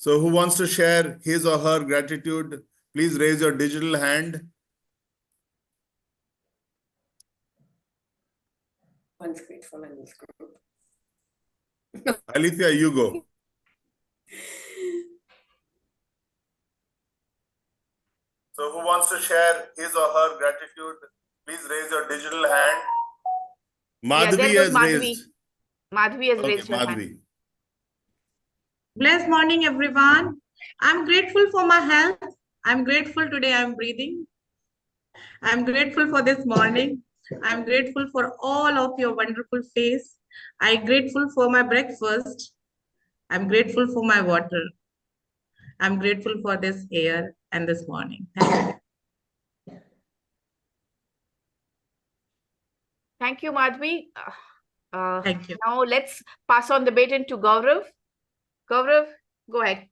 So who wants to share his or her gratitude? Please raise your digital hand. One's grateful in this group. Alethea, you go. So who wants to share his or her gratitude? Please raise your digital hand. Madhvi has raised. Madhvi has raised her hand. Madhvi. Blessed morning, everyone. I'm grateful for my health. I'm grateful today I'm breathing. I'm grateful for this morning. I'm grateful for all of your wonderful face. I'm grateful for my breakfast. I'm grateful for my water. I'm grateful for this air and this morning. Thank you. Thank you, Madhvi. Thank you. Now let's pass on the baton to Gaurav. Gaurav, go ahead.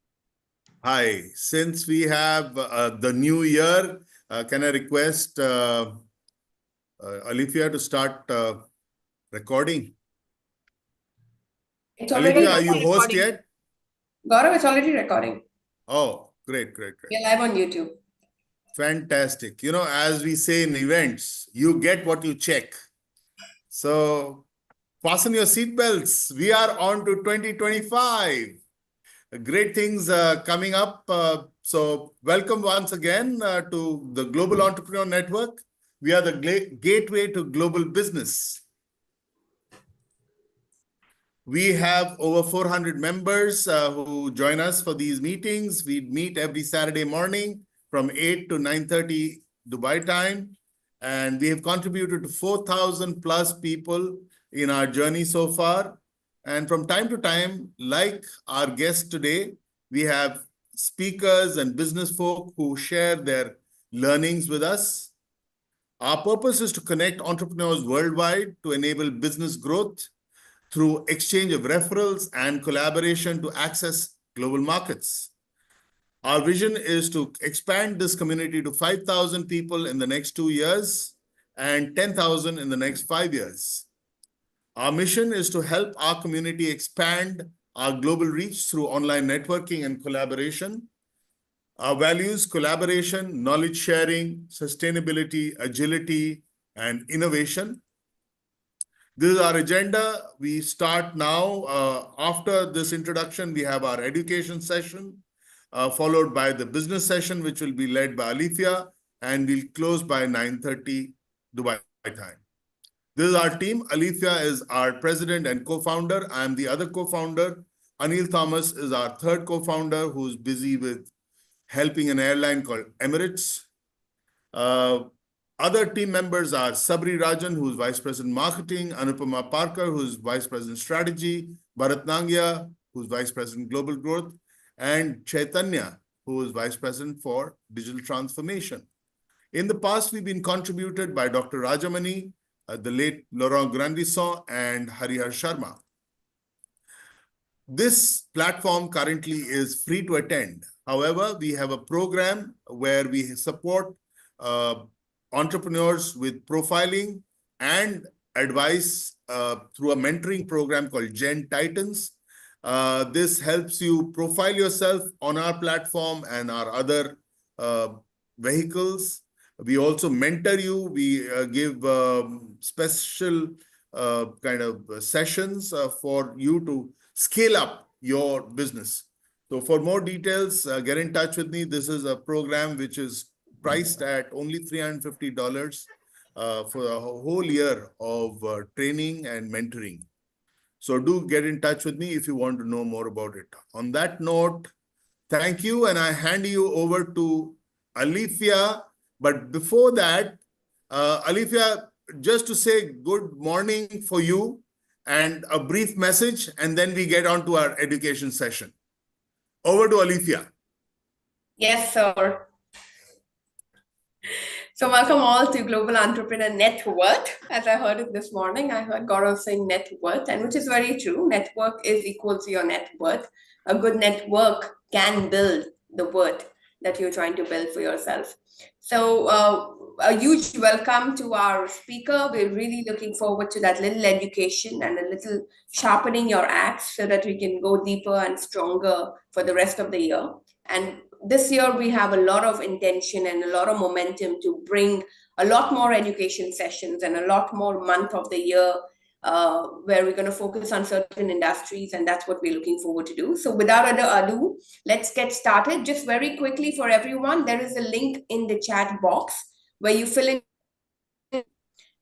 Hi. Since we have the new year, can I request Alethea to start recording? It's already Alethea, are you host recording. yet? Gaurav, it's already recording. Oh, great. We're live on YouTube. Fantastic. You know, as we say in events, you get what you check. So fasten your seatbelts. We are on to 2025. Great things coming up. So welcome once again to the Global Entrepreneur Network. We are the gateway to global business. We have over 400 members who join us for these meetings. We meet every Saturday morning from 8 to 9:30 Dubai time. And we have contributed to 4,000 plus people in our journey so far. And from time to time, like our guest today, we have speakers and business folk who share their learnings with us. Our purpose is to connect entrepreneurs worldwide to enable business growth through exchange of referrals and collaboration to access global markets. Our vision is to expand this community to 5,000 people in the next 2 years and 10,000 in the next 5 years. Our mission is to help our community expand our global reach through online networking and collaboration. Our values: collaboration, knowledge sharing, sustainability, agility, and innovation. This is our agenda. We start now. After this introduction, we have our education session, followed by the business session, which will be led by Alethea, and we'll close by 9:30 Dubai time. This is our team. Alethea is our president and co-founder. I am the other co-founder. Anil Thomas is our third co-founder, who's busy with helping an airline called Emirates. Other team members are Sabri Rajan, who's Vice President Marketing, Anupama Parker, who's Vice President Strategy, Bharat Nangia, who's Vice President Global Growth, and Chaitanya, who is Vice President for Digital Transformation. In the past, we've been contributed by Dr. Rajamani, the late Laurent Grandisson, and Harihar Sharma. This platform currently is free to attend. However, we have a program where we support entrepreneurs with profiling and advice through a mentoring program called Gen Titans. This helps you profile yourself on our platform and our other vehicles. We also mentor you. We give special kind of sessions for you to scale up your business. So for more details, get in touch with me. This is a program which is priced at only $350 for a whole year of training and mentoring. So do get in touch with me if you want to know more about it. On that note, thank you, and I hand you over to Alethea. But before that, Alethea, just to say good morning for you and a brief message, and then we get on to our education session. Over to Alethea. Yes, sir. So welcome all to Global Entrepreneur Network. As I heard it this morning, I heard Gaurav saying net worth, and which is very true. Network is equal to your net worth. A good network can build the worth that you're trying to build for yourself. So a huge welcome to our speaker. We're really looking forward to that little education and a little sharpening your axe so that we can go deeper and stronger for the rest of the year. And this year we have a lot of intention and a lot of momentum to bring a lot more education sessions and a lot more month of the year where we're going to focus on certain industries, and that's what we're looking forward to do. So without ado, let's get started. Just very quickly for everyone, there is a link in the chat box where you fill in.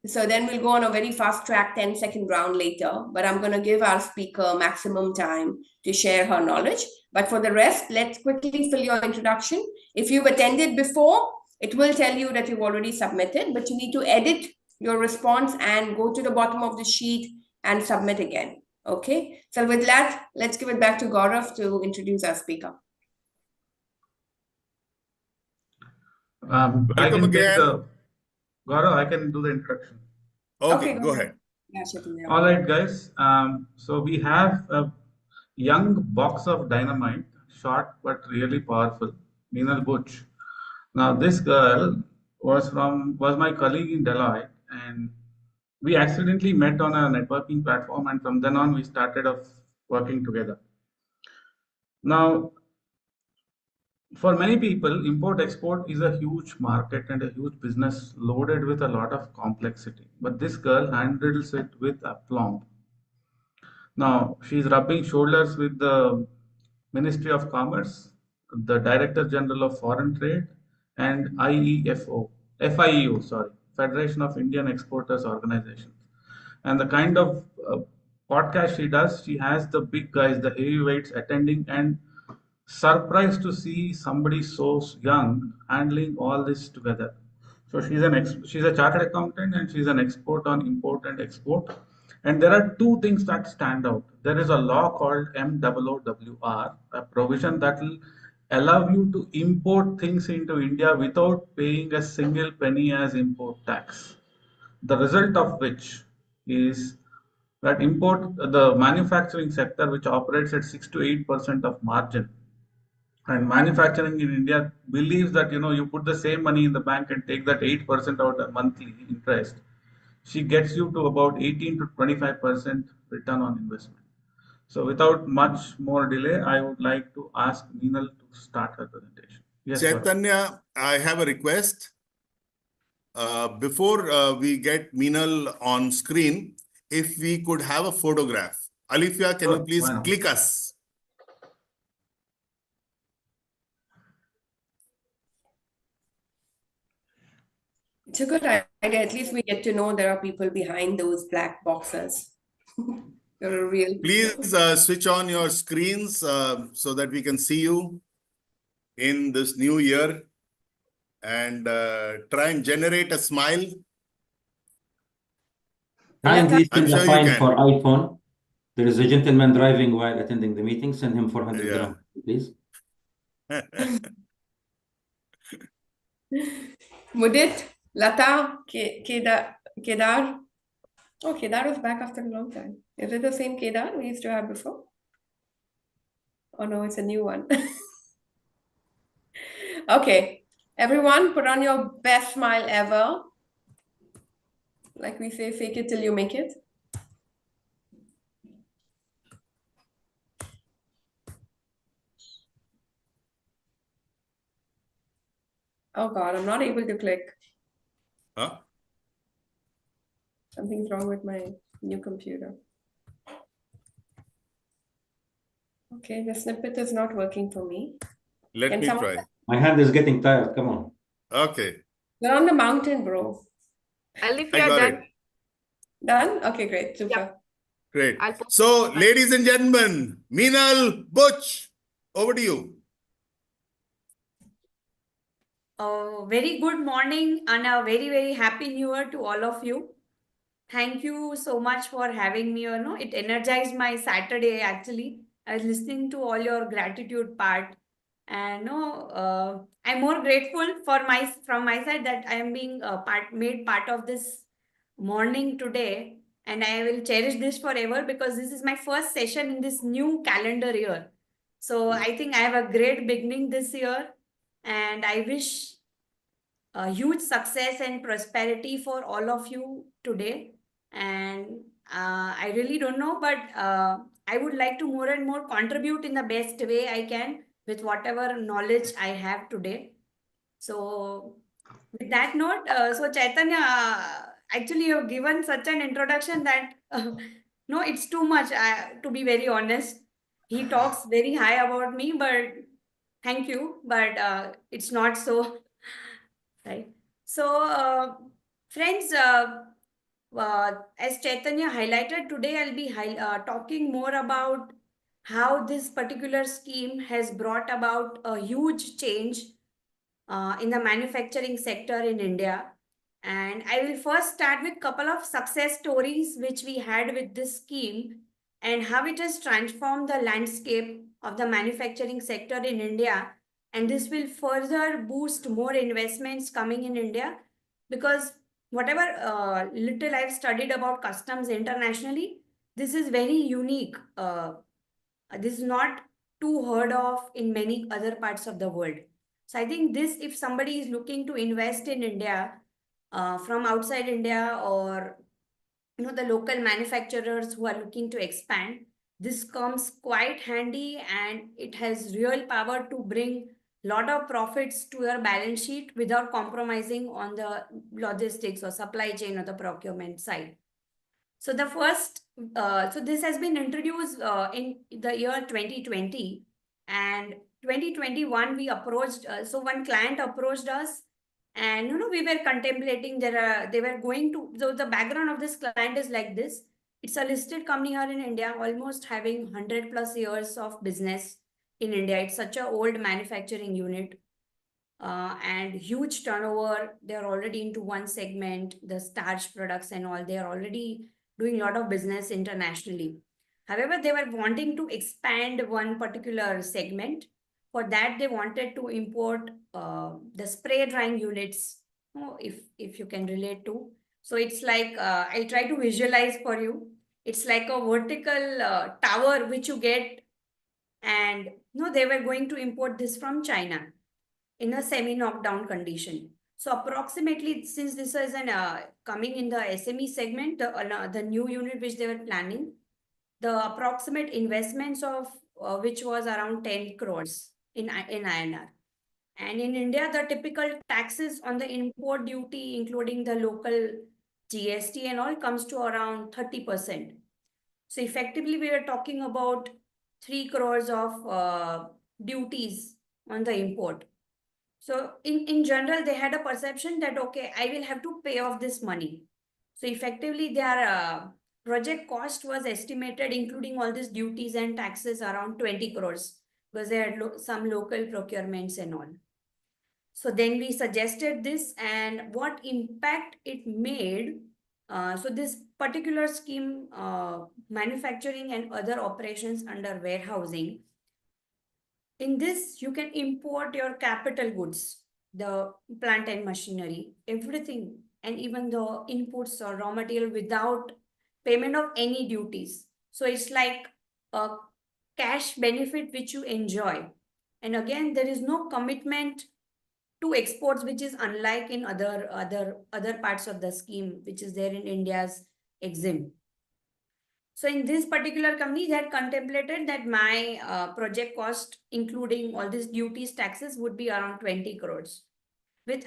So then we'll go on a very fast track 10-second round later, but I'm going to give our speaker maximum time to share her knowledge. But for the rest, let's quickly fill your introduction. If you've attended before, it will tell you that you've already submitted, but you need to edit your response and go to the bottom of the sheet and submit again. Okay. So with that, let's give it back to Gaurav to introduce our speaker. I Welcome can take again. Gaurav, I can do the introduction. Okay, go ahead. Yeah, Chaitanya. All right, guys. So we have a young box of dynamite, short but really powerful, Meenal Butch. Now, this girl was my colleague in Deloitte, and we accidentally met on a networking platform, and from then on we started off working together. Now, for many people, import-export is a huge market and a huge business loaded with a lot of complexity. But this girl handles it with aplomb. Now, she's rubbing shoulders with the Ministry of Commerce, the Director General of Foreign Trade, and FIEO, Federation of Indian Exporters Organizations. And the kind of podcast she does, she has the big guys, the heavyweights attending, and surprised to see somebody so young handling all this together. So she's a chartered accountant, and she's an expert on import and export. And there are two things that stand out. There is a law called MOOWR, a provision that will allow you to import things into India without paying a single penny as import tax. The result of which is that the manufacturing sector, which operates at 6 to 8% of margin, and manufacturing in India believes that you put the same money in the bank and take that 8% out a monthly interest, she gets you to about 18 to 25% return on investment. So without much more delay, I would like to ask Meenal to start her presentation. Yes, Chaitanya, I have a request. Before we get Meenal on screen, if we could have a photograph. Alifia, can you please click us? It's a good idea. At least we get to know there are people behind those black boxes. You're a real. Please switch on your screens so that we can see you in this new year, and try and generate a smile. Kindly I'm send sure a you fine can. for iPhone. There is a gentleman driving while attending the meeting. Send him 400 dirham, please. Mudit, Lata, Kedar. Oh, Kedar was back after a long time. Is it the same Kedar we used to have before? Oh no, it's a new one. Okay, everyone, put on your best smile ever. Like we say, fake it till you make it. Oh God, I'm not able to click. Huh? Something's wrong with my new computer. Okay, the snippet is not working for me. Let Can me someone- try. My hand is getting tired. Come on. Okay, You're on the mountain, bro. Alif, I you're got done. it. Done? Okay, great. Super. Great. I'll post So, it. ladies and gentlemen, Meenal Butch, over to you. Very good morning and a very, very happy new year to all of you. Thank you so much for having me. It energized my Saturday actually. I was listening to all your gratitude part. And I'm more grateful from my side that I am being made part of this morning today. And I will cherish this forever because this is my first session in this new calendar year. So I think I have a great beginning this year. And I wish huge success and prosperity for all of you today. And I really don't know, but I would like to more and more contribute in the best way I can with whatever knowledge I have today. So with that note, so Chaitanya, actually you've given such an introduction that no, it's too much, to be very honest. He talks very high about me, but thank you, but it's not so, right? So, friends, as Chaitanya highlighted today, I'll be talking more about how this particular scheme has brought about a huge change in the manufacturing sector in India. And I will first start with a couple of success stories which we had with this scheme and how it has transformed the landscape of the manufacturing sector in India. And this will further boost more investments coming in India, because whatever little I've studied about customs internationally, this is very unique. This is not too heard of in many other parts of the world. So I think this, if somebody is looking to invest in India from outside India, or the local manufacturers who are looking to expand, this comes quite handy, and it has real power to bring lot of profits to your balance sheet without compromising on the logistics or supply chain or the procurement side. So the first, so this has been introduced in the year 2020, and 2021 we approached, so one client approached us, and we were contemplating, they were going to, so the background of this client is like this. It's a listed company here in India, almost having 100+ years of business in India. It's such a old manufacturing unit, and huge turnover. They're already into one segment, the starch products and all. They're already doing a lot of business internationally. However, they were wanting to expand one particular segment. For that, they wanted to import the spray drying units, if you can relate to. So it's like, I'll try to visualize for you. It's like a vertical tower which you get, and they were going to import this from China in a semi-knockdown condition. So approximately, since this is an coming in the SME segment, the new unit which they were planning, the approximate investments of which was around 10 crores in INR. And in India, the typical taxes on the import duty, including the local GST and all, comes to around 30%. So effectively, we are talking about 3 crores of duties on the import. So in general, they had a perception that, okay, I will have to pay off this money. So effectively, their project cost was estimated, including all these duties and taxes, around 20 crores, because they had some local procurements and all. So then we suggested this, and what impact it made. So this particular scheme, manufacturing and other operations under warehousing, in this, you can import your capital goods, the plant and machinery, everything, and even the inputs or raw material without payment of any duties. So it's like a cash benefit which you enjoy. And again, there is no commitment to exports, which is unlike in other parts of the scheme, which is there in India's EXIM. So in this particular company, they had contemplated that my project cost, including all these duties, taxes, would be around 20 crores. With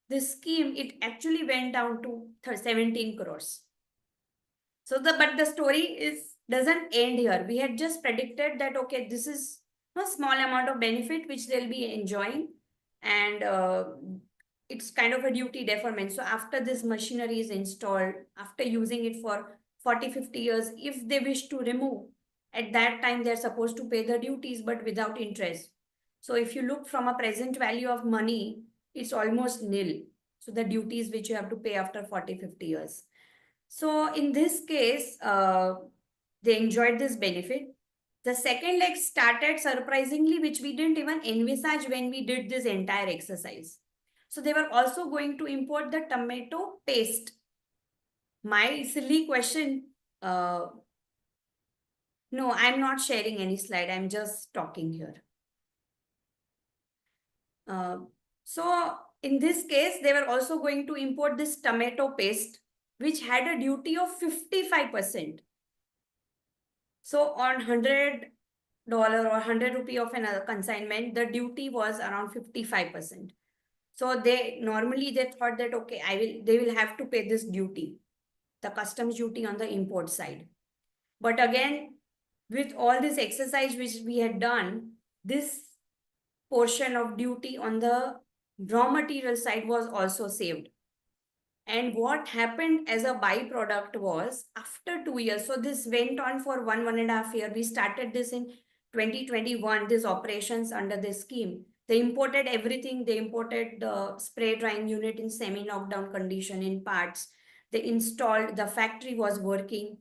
this scheme, it actually went down to 17 crores. So but the story doesn't end here. We had just predicted that, okay, this is a small amount of benefit which they'll be enjoying, and it's kind of a duty deferment. So after this machinery is installed, after using it for 40-50 years, if they wish to remove, at that time they're supposed to pay the duties, but without interest. So if you look from a present value of money, it's almost nil. So the duties which you have to pay after 40-50 years. So in this case, they enjoyed this benefit. The second leg started surprisingly, which we didn't even envisage when we did this entire exercise. So they were also going to import the tomato paste. My silly question, no, I'm not sharing any slide. I'm just talking here. So in this case, they were also going to import this tomato paste, which had a duty of 55%. So on $100 or 100 rupee of another consignment, the duty was around 55%. So they thought that, okay, they will have to pay this duty, the customs duty on the import side. But again, with all this exercise which we had done, this portion of duty on the raw material side was also saved. And what happened as a byproduct was, after 2 years, so this went on for 1.5 years. We started this in 2021, these operations under this scheme. They imported everything. They imported the spray drying unit in semi-knockdown condition in parts. They installed, the factory was working.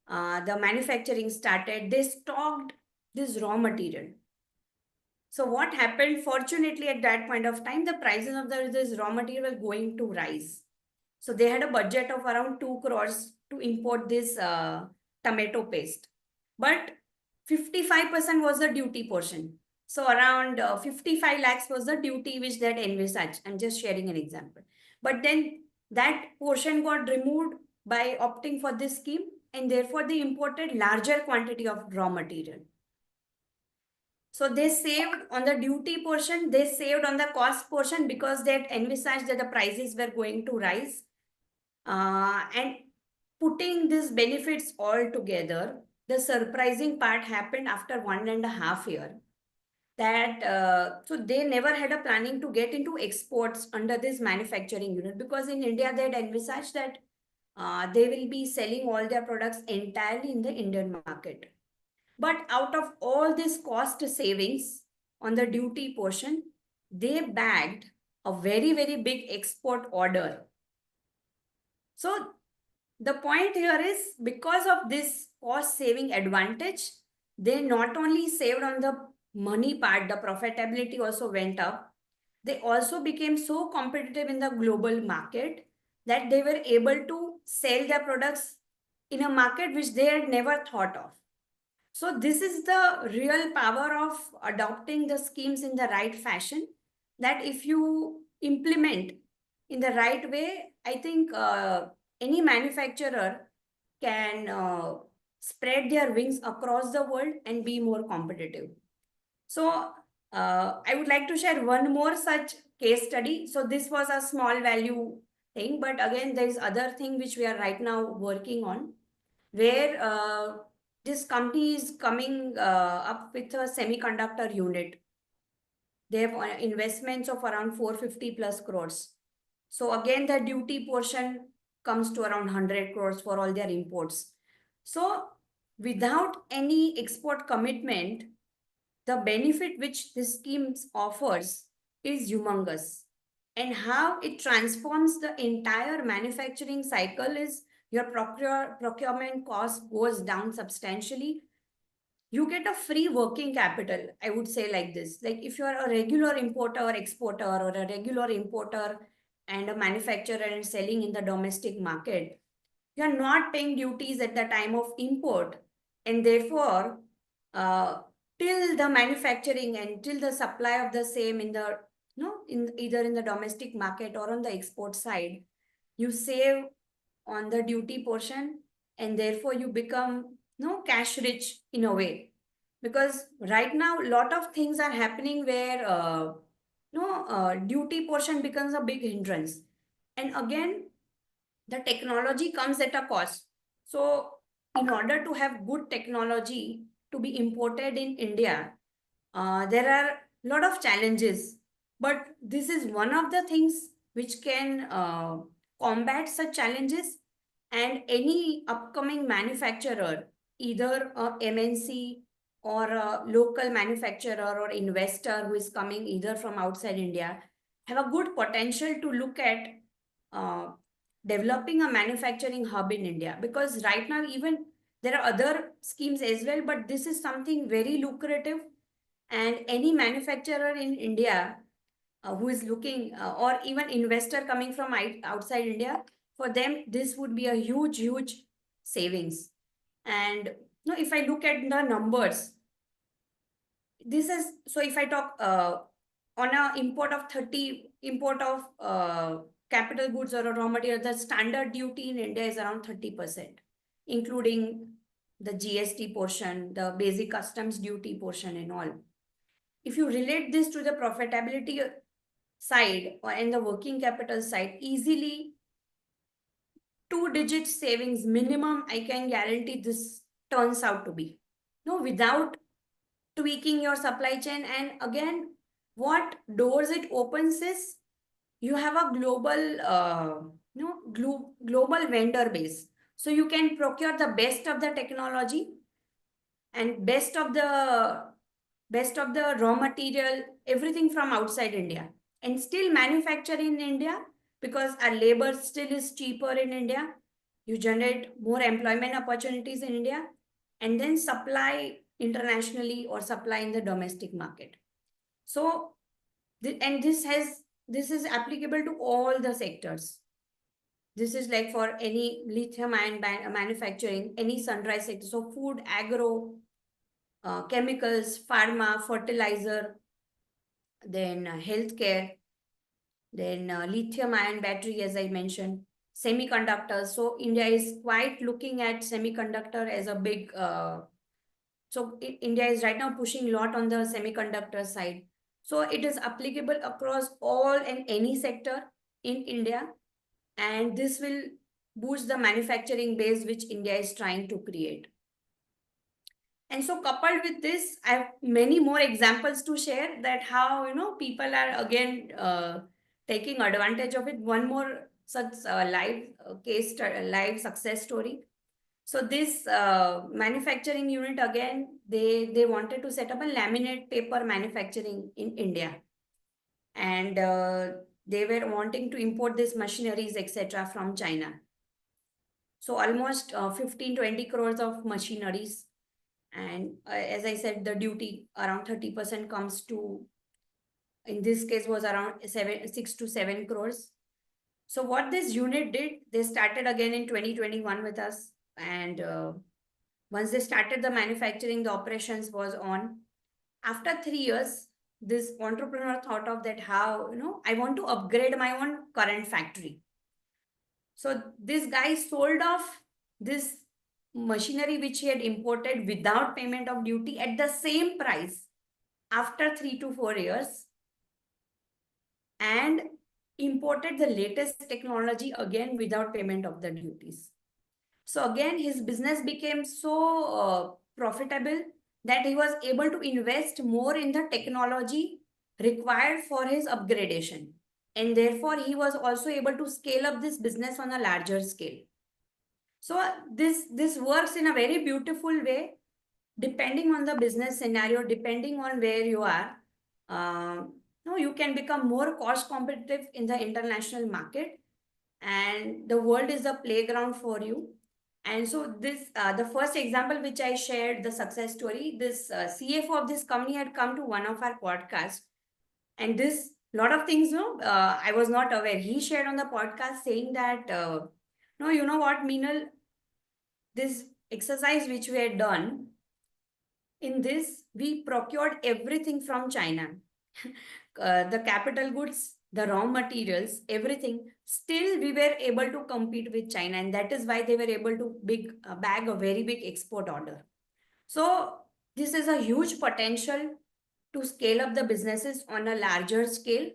The manufacturing started. They stocked this raw material. So what happened, fortunately, at that point of time, the prices of this raw material were going to rise. So they had a budget of around 2 crores to import this tomato paste. But 55% was the duty portion. So around 55 lakhs was the duty which they had envisaged. I'm just sharing an example. But then that portion got removed by opting for this scheme, and therefore they imported larger quantity of raw material. So they saved on the duty portion, they saved on the cost portion because they had envisaged that the prices were going to rise. And putting these benefits all together, the surprising part happened after 1.5 years. That so they never had a planning to get into exports under this manufacturing unit, because in India they had envisaged that they will be selling all their products entirely in the Indian market. But out of all this cost savings on the duty portion, they bagged a very, very big export order. So the point here is, because of this cost saving advantage, they not only saved on the money part, the profitability also went up. They also became so competitive in the global market that they were able to sell their products in a market which they had never thought of. So this is the real power of adopting the schemes in the right fashion, that if you implement in the right way, I think any manufacturer can spread their wings across the world and be more competitive. So I would like to share one more such case study. So this was a small value thing, but again, there is other thing which we are right now working on, where this company is coming up with a semiconductor unit. They have investments of around 450 plus crores. So again, the duty portion comes to around 100 crores for all their imports. So without any export commitment, the benefit which this scheme offers is humongous. And how it transforms the entire manufacturing cycle is, your procurement cost goes down substantially. You get a free working capital, I would say like this. Like if you are a regular importer or exporter, or a regular importer and a manufacturer and selling in the domestic market, you are not paying duties at the time of import. And therefore, till the manufacturing and till the supply of the same in the, either in the domestic market or on the export side, you save on the duty portion, and therefore you become cash rich in a way. Because right now a lot of things are happening where duty portion becomes a big hindrance. And again, the technology comes at a cost. So in order to have good technology to be imported in India, there are a lot of challenges, but this is one of the things which can combat such challenges. And any upcoming manufacturer, either a MNC or a local manufacturer or investor who is coming either from outside India, have a good potential to look at developing a manufacturing hub in India. Because right now, even there are other schemes as well, but this is something very lucrative. And any manufacturer in India who is looking, or even investor coming from outside India, for them, this would be a huge, huge savings. And if I look at the numbers, this is, so if I talk on a import of capital goods or a raw material, the standard duty in India is around 30%, including the GST portion, the basic customs duty portion and all. If you relate this to the profitability side or in the working capital side, easily 2-digit savings minimum, I can guarantee this turns out to be. No, without tweaking your supply chain. And again, what doors it opens is you have a global vendor base. So you can procure the best of the technology and best of the raw material, everything from outside India, and still manufacture in India because our labor still is cheaper in India. You generate more employment opportunities in India and then supply internationally or supply in the domestic market. So, this is applicable to all the sectors. This is like for any lithium ion manufacturing, any sunrise sector. So food, agro, chemicals, pharma, fertilizer, then healthcare, then lithium ion battery, as I mentioned, semiconductors. So India is quite looking at semiconductor as a big, so India is right now pushing a lot on the semiconductor side. So it is applicable across all and any sector in India. And this will boost the manufacturing base which India is trying to create. And so coupled with this, I have many more examples to share that how, people are again taking advantage of it. One more such live success story. So this manufacturing unit, again, they wanted to set up a laminate paper manufacturing in India. And they were wanting to import these machineries, etc. from China. So almost 15-20 crores of machineries. And as I said, the duty around 30% comes to, in this case, was around 6 to 7 crores. So what this unit did, they started again in 2021 with us. And once they started the manufacturing, the operations was on. After 3 years, this entrepreneur thought of that how, I want to upgrade my own current factory. So this guy sold off this machinery which he had imported without payment of duty at the same price after 3 to 4 years, and imported the latest technology again without payment of the duties. So again, his business became so profitable that he was able to invest more in the technology required for his upgradation. And therefore, he was also able to scale up this business on a larger scale. So this works in a very beautiful way, depending on the business scenario, depending on where you are. You can become more cost competitive in the international market, and the world is a playground for you. And so this, the first example which I shared, the success story, this CFO of this company had come to one of our podcasts, and this lot of things, I was not aware. He shared on the podcast saying that, no, you know what, Meenal, this exercise which we had done, in this, we procured everything from China. The capital goods, the raw materials, everything. Still, we were able to compete with China. And that is why they were able to bag a very big export order. So this is a huge potential to scale up the businesses on a larger scale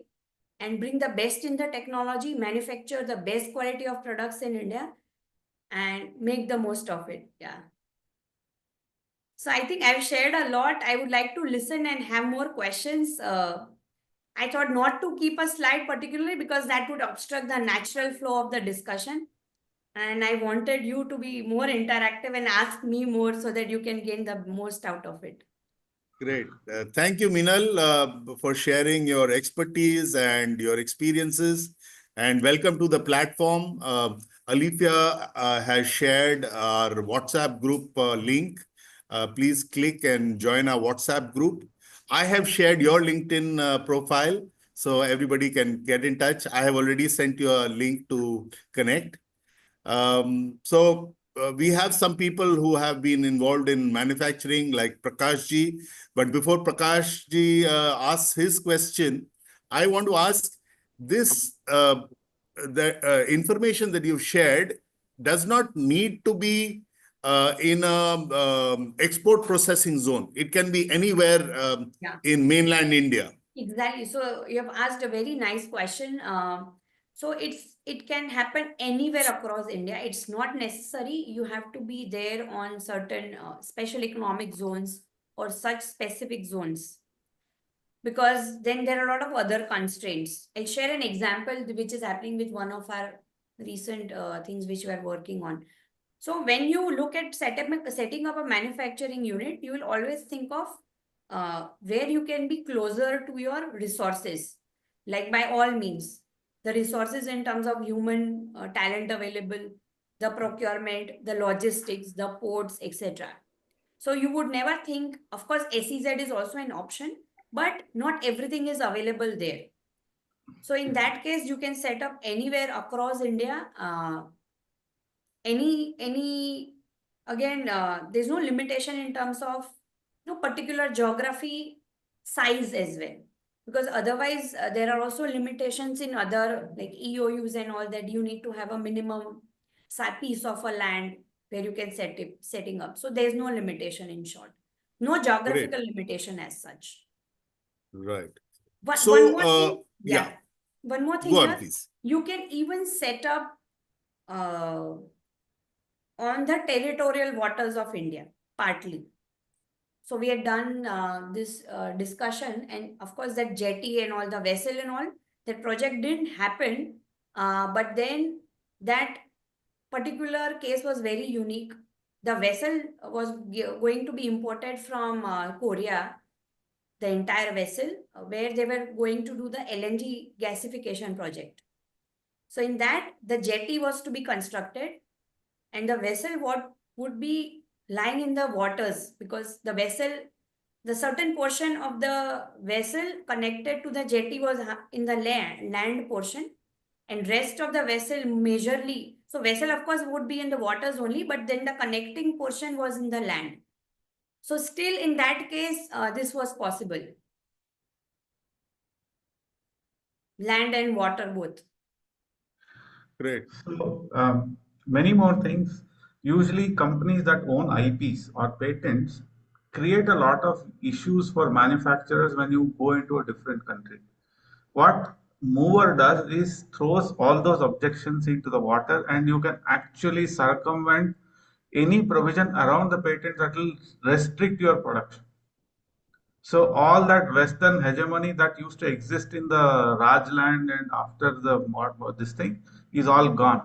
and bring the best in the technology, manufacture the best quality of products in India, and make the most of it. Yeah. So I think I've shared a lot. I would like to listen and have more questions. I thought not to keep a slide particularly because that would obstruct the natural flow of the discussion. And I wanted you to be more interactive and ask me more so that you can gain the most out of it. Great. Thank you, Meenal, for sharing your expertise and your experiences. And welcome to the platform. Alethea has shared our WhatsApp group link. Please click and join our WhatsApp group. I have shared your LinkedIn profile so everybody can get in touch. I have already sent you a link to connect. So we have some people who have been involved in manufacturing, like Prakash ji. But before Prakash ji asks his question, I want to ask this: the information that you've shared does not need to be in a export processing zone. It can be anywhere Yeah. in mainland India. Exactly. So you have asked a very nice question. So it can happen anywhere across India. It's not necessary you have to be there on certain special economic zones or such specific zones, because then there are a lot of other constraints. I'll share an example which is happening with one of our recent things which we are working on. So when you look at setting up a manufacturing unit, you will always think of where you can be closer to your resources. Like by all means, the resources in terms of human talent available, the procurement, the logistics, the ports, etc. So you would never think, of course, SEZ is also an option, but not everything is available there. So in that case, you can set up anywhere across India. There's no limitation in terms of no particular geography size as well, because otherwise there are also limitations in other like EOUs and all, that you need to have a minimum piece of a land where you can setting up. So there's no limitation, in short, no geographical limitation as such. Right. One So, more thing, yeah. one more thing Go on, here, please. you can even set up on the territorial waters of India, partly. So we had done this discussion, and of course that jetty and all, the vessel and all, that project didn't happen. But then that particular case was very unique. The vessel was going to be imported from Korea, the entire vessel, where they were going to do the LNG gasification project. So in that, the jetty was to be constructed, and the vessel would be lying in the waters, because the vessel, the certain portion of the vessel connected to the jetty was in the land portion, and rest of the vessel majorly, so vessel of course would be in the waters only, but then the connecting portion was in the land. So still in that case, this was possible. Land and water both. Great. So many more things. Usually companies that own IPs or patents create a lot of issues for manufacturers when you go into a different country. What Mover does is throws all those objections into the water, and you can actually circumvent any provision around the patent that will restrict your production. So all that Western hegemony that used to exist in the Rajland and after this thing is all gone.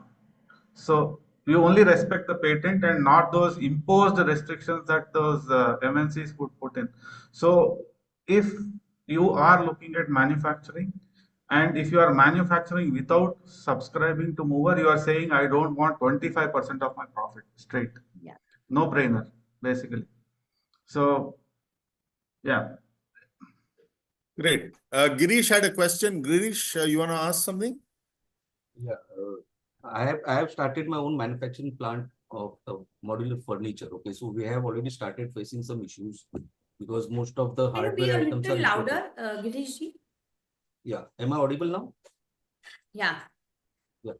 So you only respect the patent and not those imposed restrictions that those MNCs would put in. So if you are looking at manufacturing, and if you are manufacturing without subscribing to Mover, you are saying, I don't want 25% of my profit straight. Yeah. No brainer, basically. So, yeah. Great. Girish had a question. Girish, you want to ask something? Yeah, I have started my own manufacturing plant of modular furniture. Okay, so we have already started facing some issues because most of the Can you be hardware a items little are imported. louder, Girishji? Yeah, am I audible now? Yeah. Yeah.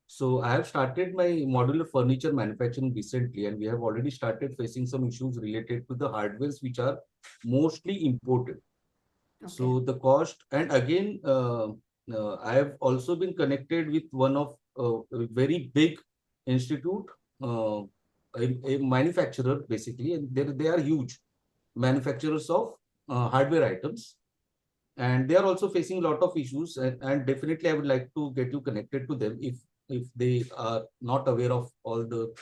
So I have started my modular furniture manufacturing recently, and we have already started facing some issues related to the hardwares which are mostly imported. Okay. So the cost, and again, I have also been connected with one of a very big institute, a manufacturer basically, and they are huge manufacturers of hardware items, and they are also facing a lot of issues. And definitely, I would like to get you connected to them if they are not aware of all the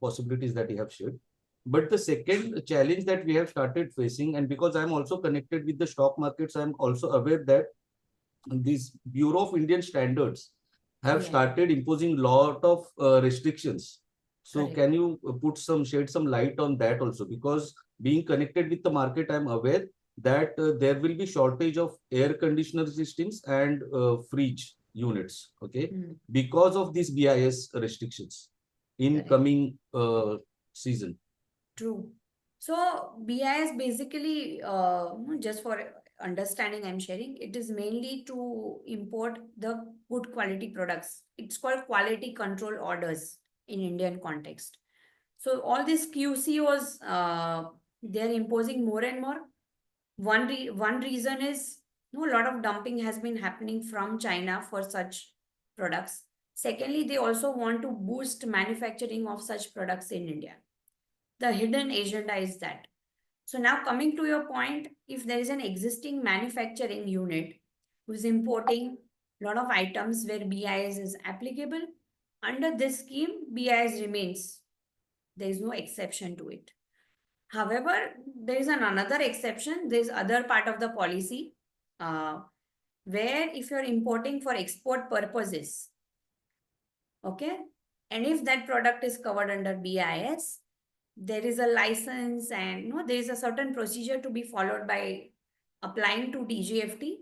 possibilities that you have shared. But the second challenge that we have started facing, and because I'm also connected with the stock markets, I'm also aware that these Bureau of Indian Standards have started imposing lot of restrictions. So Correct. can you shed some light on that also? Because being connected with the market, I'm aware that there will be shortage of air conditioner systems and fridge units, okay, because of these BIS restrictions. in Correct. coming season. True. So BIS basically, just for understanding, I'm sharing, it is mainly to import the good quality products. It's called quality control orders in Indian context. So all this QCOs, they're imposing more and more. One reason is, a lot of dumping has been happening from China for such products. Secondly, they also want to boost manufacturing of such products in India. The hidden agenda is that. So now coming to your point, if there is an existing manufacturing unit who is importing a lot of items where BIS is applicable, under this scheme, BIS remains. There is no exception to it. However, there is another exception. There is other part of the policy where if you're importing for export purposes, okay, and if that product is covered under BIS, there is a license and there is a certain procedure to be followed by applying to DGFT.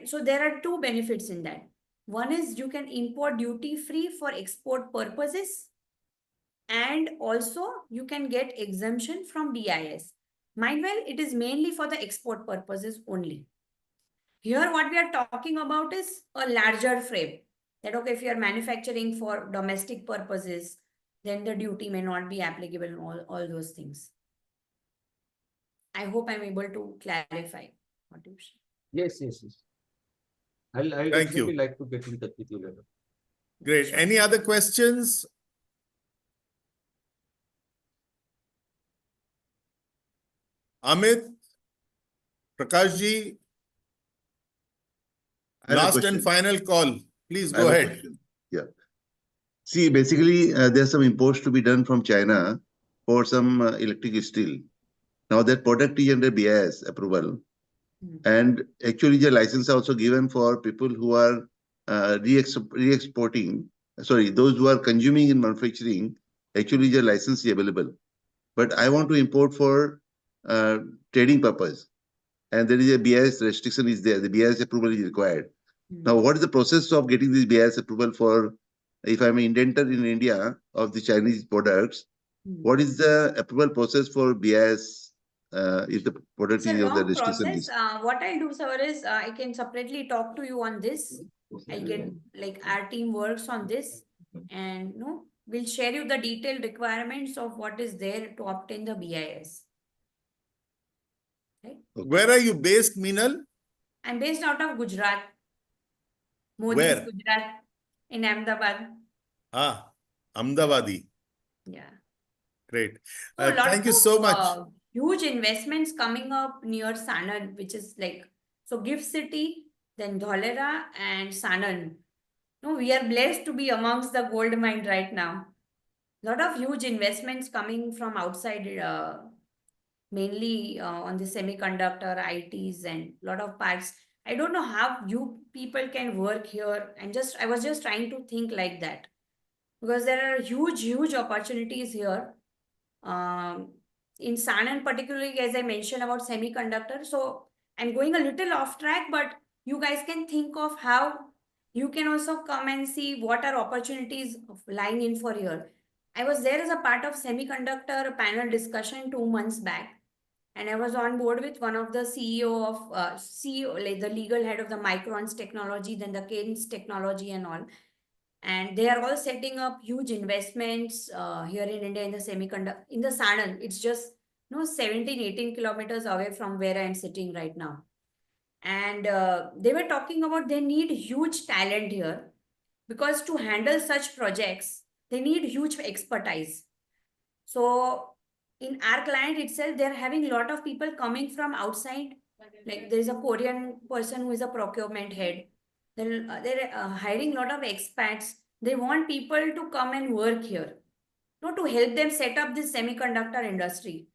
So there are two benefits in that. One is you can import duty free for export purposes, and also you can get exemption from BIS. Mind well, it is mainly for the export purposes only. Here, what we are talking about is a larger frame. That okay, if you are manufacturing for domestic purposes, then the duty may not be applicable in all those things. I hope I'm able to clarify what you said. Yes. I'll Thank definitely you. like to get in touch with you later. Great. Sure. Any other questions? Amit, Prakashji, I have a last and question. final call. Please I go have a ahead. question. Yeah. See, basically, there's some imports to be done from China for some electric steel. Now that product is under BIS approval, and actually the license are also given for people who are re-exporting. Sorry, those who are consuming in manufacturing. Actually, the license is available. But I want to import for trading purpose, and there is a BIS restriction is there. The BIS approval is required. Now, what is the process of getting this BIS approval for, if I'm an indenter in India of the Chinese products, what is the approval process for BIS if the product It's a is of the long restriction process. list? What I'll do, sir, is I can separately talk to you on this. I can, our team works on this, and we'll share you the detailed requirements of what is there to obtain the BIS. Right? Okay. Where are you based, Meenal? I'm based out of Gujarat. Modi's Where? Gujarat, in Ahmedabad. Ahmedabadi. Yeah. Great. So lots Thank you of so much. huge investments coming up near Sanand, which is so GIFT City, then Dholera and Sanand. We are blessed to be amongst the gold mine right now. Lot of huge investments coming from outside, mainly on the semiconductor, ITs, and lot of parts. I don't know how you people can work here, and I was just trying to think like that, because there are huge opportunities here. In Sanand particularly, as I mentioned about semiconductor. So I'm going a little off track, but you guys can think of how you can also come and see what are opportunities lying in for here. I was there as a part of semiconductor panel discussion 2 months back, and I was on board with one of the CEO, like the legal head of the Micron's technology, then the Cadence technology and all. And they are all setting up huge investments here in India in the semiconductor, in the Sanand. It's just 17, 18 kilometers away from where I'm sitting right now. And they were talking about they need huge talent here, because to handle such projects, they need huge expertise. So in our client itself, they're having a lot of people coming from outside. Like there's a Korean person who is a procurement head. They're hiring a lot of expats. They want people to come and work here, to help them set up this semiconductor industry.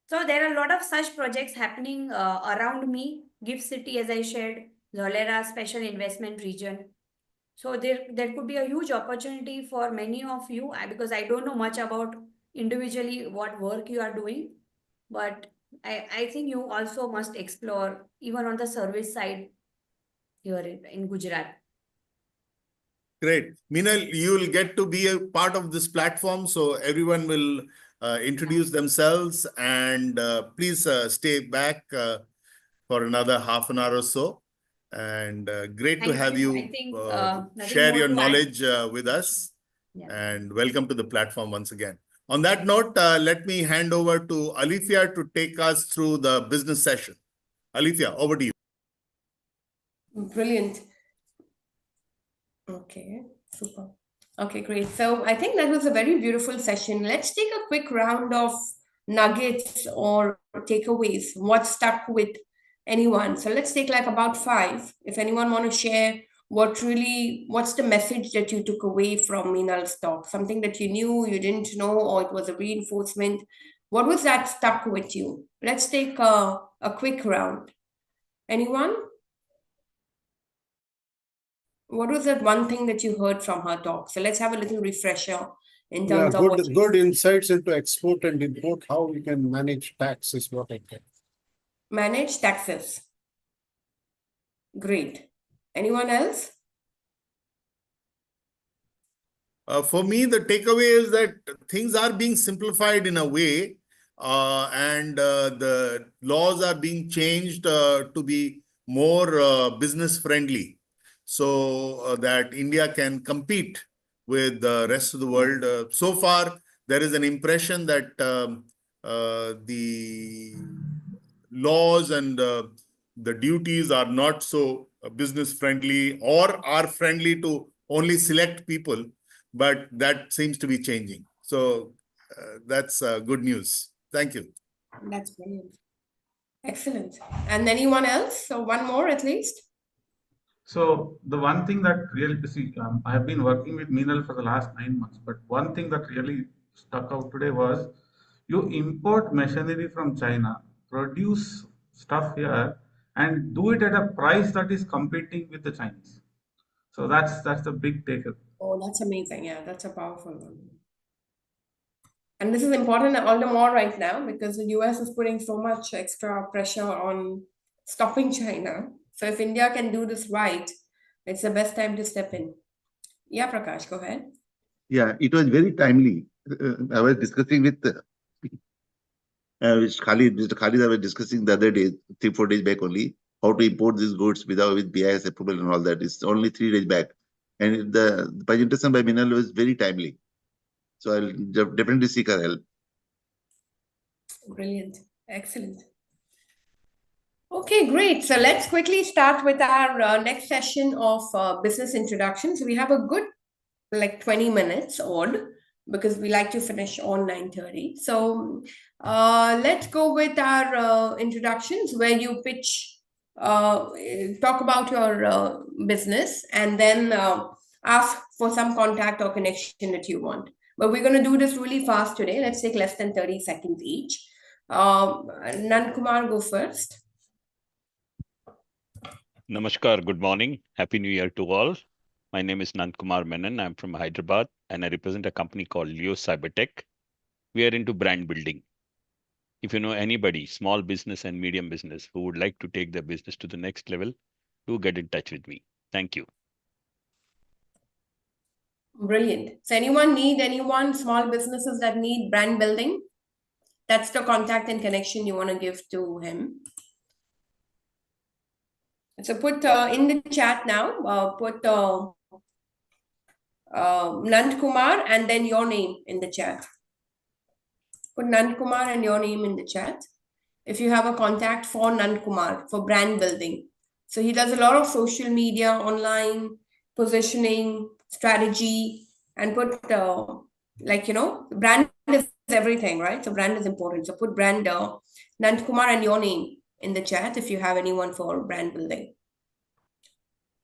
So there are a lot of such projects happening around me. GIFT City, as I shared, Dholera Special Investment Region. So there could be a huge opportunity for many of you, because I don't know much about individually what work you are doing, but I think you also must explore even on the service side here in Gujarat. Great. Meenal, you will get to be a part of this platform, so everyone will introduce themselves, and please stay back for another half an hour or so. And great to Thank have you. you I think nothing share more your to add. knowledge with us. Yeah. And welcome to the platform once again. On that note, let me hand over to Alifia to take us through the business session. Alifia, over to you. Brilliant. Okay, super. Okay, great. So I think that was a very beautiful session. Let's take a quick round of nuggets or takeaways. What stuck with anyone? So let's take like about 5. If anyone want to share what's the message that you took away from Meenal's talk? Something that you knew, you didn't know, or it was a reinforcement. What was that stuck with you? Let's take a quick round. Anyone? What was that one thing that you heard from her talk? So let's have a little refresher in terms of what good insights into export and import, how we can manage tax is what I get. manage taxes. Great. Anyone else? For me, the takeaway is that things are being simplified in a way, and the laws are being changed to be more business friendly, so that India can compete with the rest of the world. So far, there is an impression that the laws and the duties are not so business friendly, or are friendly to only select people, but that seems to be changing. So that's good news. Thank you. That's brilliant. Excellent. And anyone else? So one more at least. So the one thing that really, I have been working with Meenal for the last 9 months, but one thing that really stuck out today was you import machinery from China, produce stuff here, and do it at a price that is competing with the Chinese. So that's the big takeaway. Oh, that's amazing. Yeah, that's a powerful one. And this is important all the more right now because the US is putting so much extra pressure on stopping China. So if India can do this right, it's the best time to step in. Yeah, Prakash, go ahead. Yeah, it was very timely. I was discussing with Khalid, Mr. Khalid, I was discussing the other day, 3-4 days back only, how to import these goods with BIS approval and all that. It's only 3 days back. And the presentation by Meenal was very timely. So I'll definitely seek her help. Brilliant. Excellent. Okay, great. So let's quickly start with our next session of business introductions. We have a good like 20 minutes odd because we like to finish on 9:30. So let's go with our introductions where you pitch, talk about your business and then ask for some contact or connection that you want. But we're going to do this really fast today. Let's take less than 30 seconds each. Nand Kumar, go first. Namaskar, good morning. Happy New Year to all. My name is Nand Kumar Menon. I'm from Hyderabad and I represent a company called Leo Cybertech. We are into brand building. If you know anybody, small business and medium business, who would like to take their business to the next level, do get in touch with me. Thank you. Brilliant. So anyone, small businesses that need brand building? That's the contact and connection you want to give to him. So put in the chat now, put Nand Kumar and then your name in the chat. Put Nand Kumar and your name in the chat. If you have a contact for Nand Kumar for brand building. So he does a lot of social media, online, positioning, strategy, and put brand is everything, right? So brand is important. So put brand Nand Kumar and your name in the chat if you have anyone for brand building.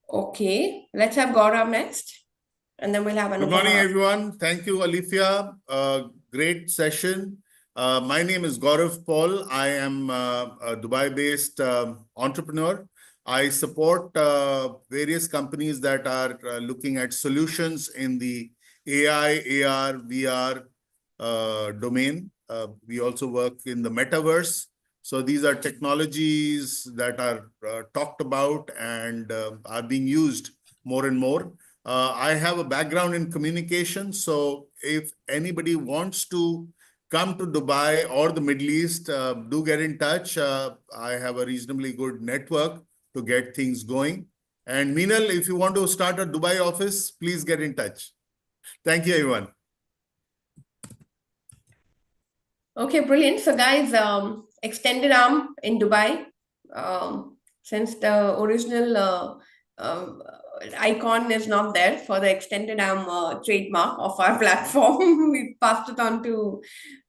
Okay, let's have Gaurav next. And then we'll have another. Good morning, everyone. Thank you, Alifia. Great session. My name is Gaurav Paul. I am a Dubai-based entrepreneur. I support various companies that are looking at solutions in the AI, AR, VR domain. We also work in the metaverse. So these are technologies that are talked about and are being used more and more. I have a background in communication, so if anybody wants to come to Dubai or the Middle East, do get in touch. I have a reasonably good network to get things going. And Meenal, if you want to start a Dubai office, please get in touch. Thank you, everyone. Okay, brilliant. So guys, extended arm in Dubai. Since the original icon is not there for the extended arm trademark of our platform, we passed it on to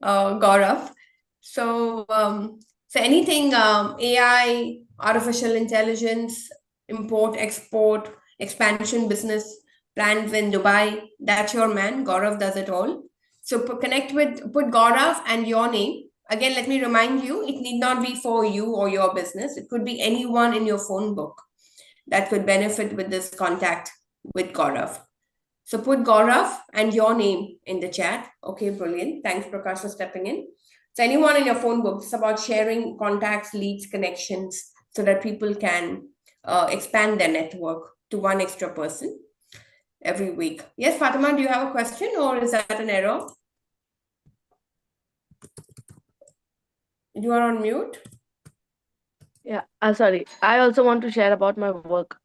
Gaurav. So, so anything AI, artificial intelligence, import, export, expansion business plans in Dubai, that's your man. Gaurav does it all. So put Gaurav and your name. Again, let me remind you, it need not be for you or your business. It could be anyone in your phone book that could benefit with this contact with Gaurav. So put Gaurav and your name in the chat. Okay, brilliant. Thanks, Prakash, for stepping in. So anyone in your phone book, it's about sharing contacts, leads, connections, so that people can expand their network to one extra person every week. Yes, Fatima, do you have a question or is that an error? You are on mute. Yeah, sorry. I also want to share about my work.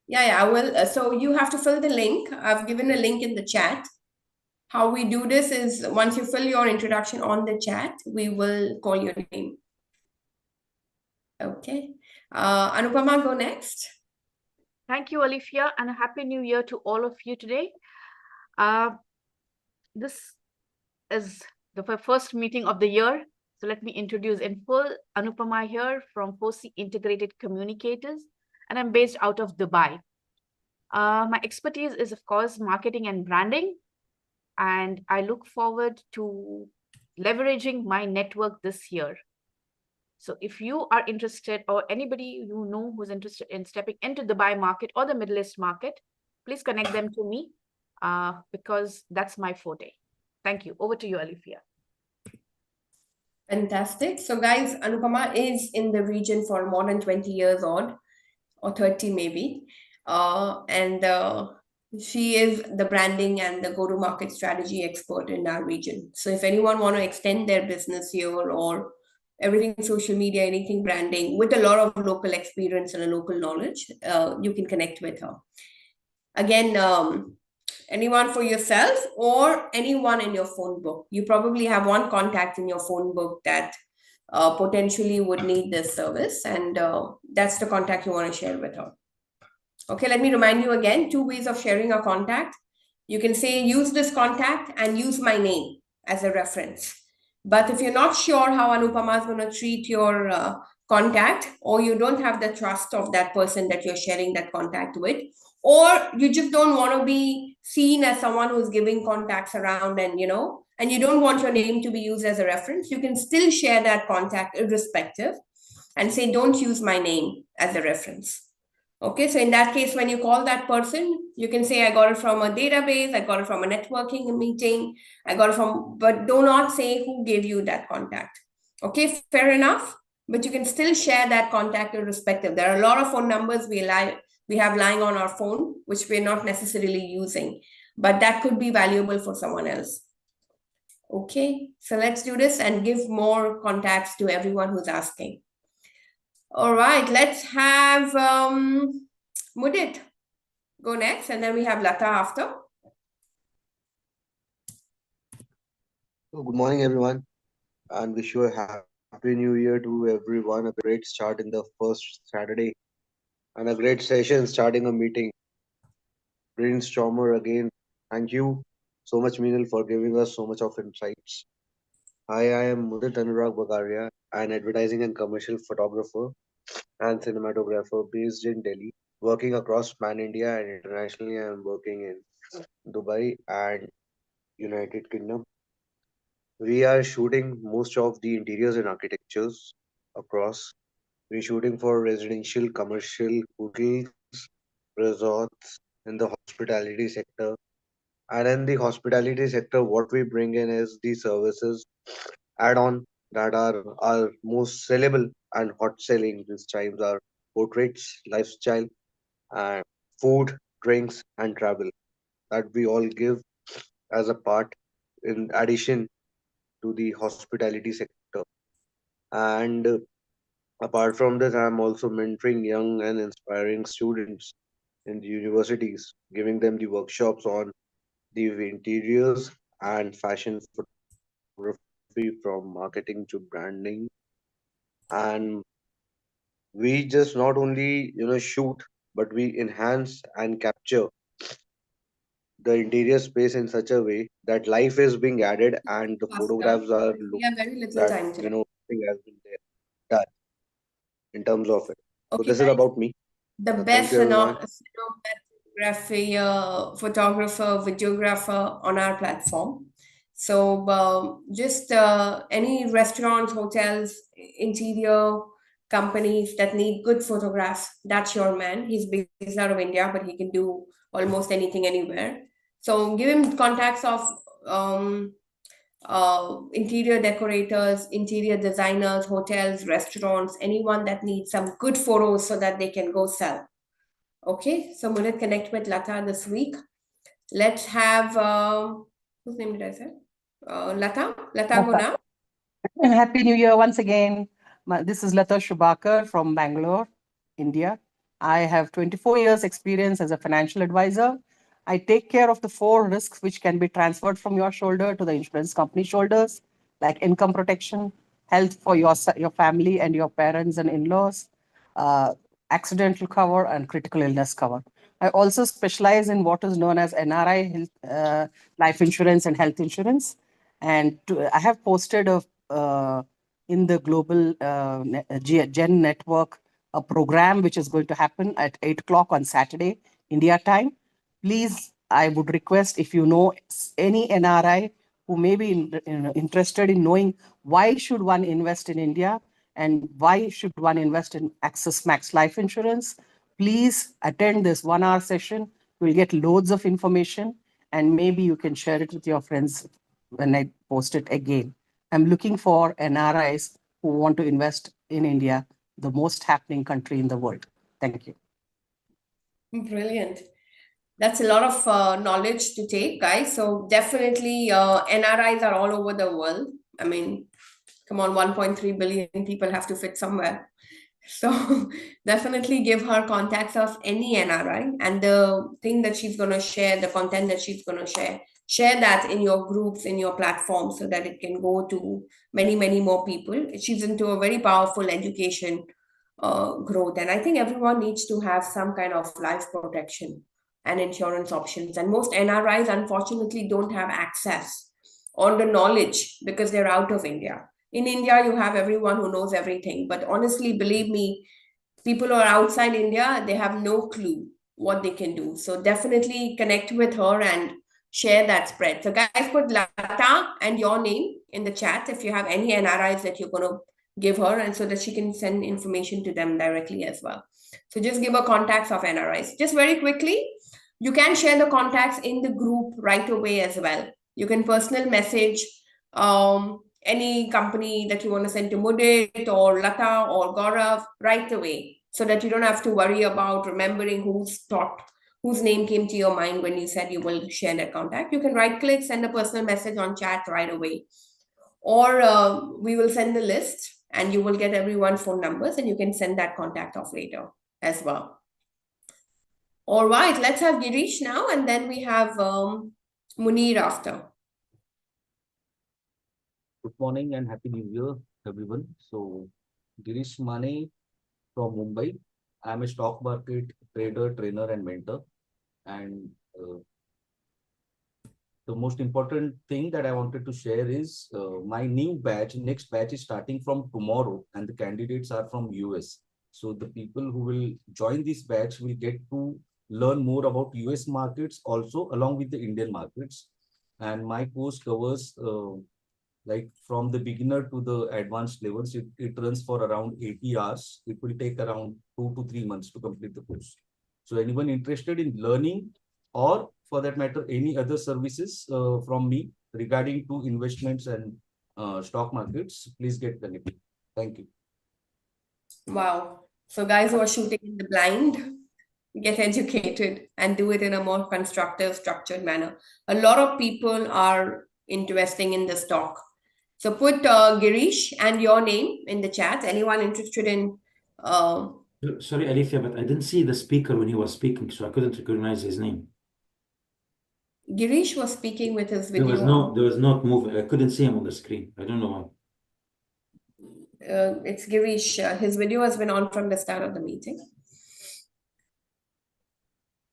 Yeah, I will. So you have to fill the link. I've given a link in the chat. How we do this is once you fill your introduction on the chat, we will call your name. Okay. Anupama, go next. Thank you, Alifia, and a happy new year to all of you today. This is the first meeting of the year. So let me introduce in full. Anupama here from FOSI Integrated Communicators, and I'm based out of Dubai. My expertise is, of course, marketing and branding, and I look forward to leveraging my network this year. So if you are interested, or anybody you know who's interested in stepping into the Dubai market or the Middle East market, please connect them to me because that's my forte. Thank you. Over to you, Alifia. Fantastic. So guys, Anupama is in the region for more than 20 years odd, or 30 maybe. She is the branding and the go-to-market strategy expert in our region. So if anyone want to extend their business here or everything social media, anything branding with a lot of local experience and a local knowledge, you can connect with her. Again, anyone for yourself or anyone in your phone book. You probably have one contact in your phone book that potentially would need this service, and that's the contact you want to share with her. Okay, let me remind you again, 2 ways of sharing a contact. You can say, use this contact and use my name as a reference. But if you're not sure how Anupama is going to treat your contact, or you don't have the trust of that person that you're sharing that contact with, or you just don't want to be seen as someone who's giving contacts around and you don't want your name to be used as a reference, you can still share that contact irrespective and say, don't use my name as a reference. Okay, so in that case, when you call that person, you can say, I got it from a database, I got it from a networking meeting, I got it from, but do not say who gave you that contact. Okay, fair enough. But you can still share that contact irrespective. There are a lot of phone numbers we have lying on our phone, which we're not necessarily using, but that could be valuable for someone else. Okay, so let's do this and give more contacts to everyone who's asking. All right, let's have Mudit go next, and then we have Lata after. Good morning, everyone, and wish you a happy new year to everyone. A great start in the first Saturday, and a great session starting a meeting. Brainstormer again. Thank you so much, Meenal, for giving us so much of insights. Hi, I am Mudit Anurag Bagaria, an advertising and commercial photographer and cinematographer based in Delhi, working across Pan India and internationally. I am working in Dubai and United Kingdom. We are shooting most of the interiors and architectures across. We're shooting for residential, commercial, hotels, resorts, in the hospitality sector. And in the hospitality sector, what we bring in is the services add-on that are our most sellable and hot selling these times are portraits, lifestyle, and food, drinks, and travel that we all give as a part in addition to the hospitality sector. And apart from this, I'm also mentoring young and inspiring students in the universities, giving them the workshops on the interiors and fashion photography from marketing to branding. And we just not only shoot, but we enhance and capture the interior space in such a way that life is being added and the Faster. photographs are We look have very little that time today. something has been there done in terms of it. So Okay, this is guys. about me. The Thank best you, everyone. cinematography, photographer, videographer on our platform. So just any restaurants, hotels, interior companies that need good photographs, that's your man. He's based out of India, but he can do almost anything anywhere. So give him contacts of interior decorators, interior designers, hotels, restaurants, anyone that needs some good photos so that they can go sell. Okay, so Munit, connect with Lata this week. Let's have, whose name did I say? Lata Guna. Happy New Year once again. This is Lata Shubhakar from Bangalore, India. I have 24 years experience as a financial advisor. I take care of the 4 risks which can be transferred from your shoulder to the insurance company shoulders, like income protection, health for your family and your parents and in-laws, accidental cover, and critical illness cover. I also specialize in what is known as NRI health, life insurance and health insurance. And I have posted in the global Gen Network a program which is going to happen at 8 o'clock on Saturday, India time. Please, I would request if you know any NRI who may be interested in knowing why should one invest in India and why should one invest in Axis Max Life Insurance, please attend this 1-hour session. You'll get loads of information and maybe you can share it with your friends when I post it again. I'm looking for NRIs who want to invest in India, the most happening country in the world. Thank you. Brilliant. That's a lot of knowledge to take, guys. So definitely NRIs are all over the world. I mean, come on, 1.3 billion people have to fit somewhere. So definitely give her contacts of any NRI and the thing that she's going to share, the content that she's going to share that in your groups, in your platform so that it can go to many, many more people. She's into a very powerful education growth. And I think everyone needs to have some kind of life protection and insurance options. And most NRIs, unfortunately, don't have access on the knowledge because they're out of India. In India, you have everyone who knows everything. But honestly, believe me, people who are outside India, they have no clue what they can do. So definitely connect with her and share that spread. So guys, put Lata and your name in the chat if you have any NRIs that you're going to give her, and so that she can send information to them directly as well. So just give her contacts of NRIs. Just very quickly, you can share the contacts in the group right away as well. You can personal message any company that you want to send to Mudit or Lata or Gaurav right away, so that you don't have to worry about remembering whose name came to your mind when you said you will share that contact. You can right click, send a personal message on chat right away, or we will send the list and you will get everyone's phone numbers and you can send that contact off later as well. All right, let's have Girish now, and then we have Munir after. Good morning and Happy New Year, everyone. So, Girish Mane from Mumbai. I'm a stock market trader, trainer, and mentor. And the most important thing that I wanted to share is my new batch, next batch is starting from tomorrow, and the candidates are from US. So the people who will join this batch will get to learn more about US markets also along with the Indian markets. And my course covers like from the beginner to the advanced levels. It runs for around 80 hours. It will take around 2 to 3 months to complete the course. So anyone interested in learning, or for that matter, any other services from me regarding to investments and stock markets, please get connected. Thank you. Wow. So guys who are shooting in the blind, get educated, and do it in a more constructive, structured manner. A lot of people are investing in this talk. So put Girish and your name in the chat. Anyone interested in Sorry, Alifia, but I didn't see the speaker when he was speaking, so I couldn't recognize his name. Girish was speaking with his There video was not moving. I couldn't see him on the screen. I don't know why. it's Girish. His video has been on from the start of the meeting.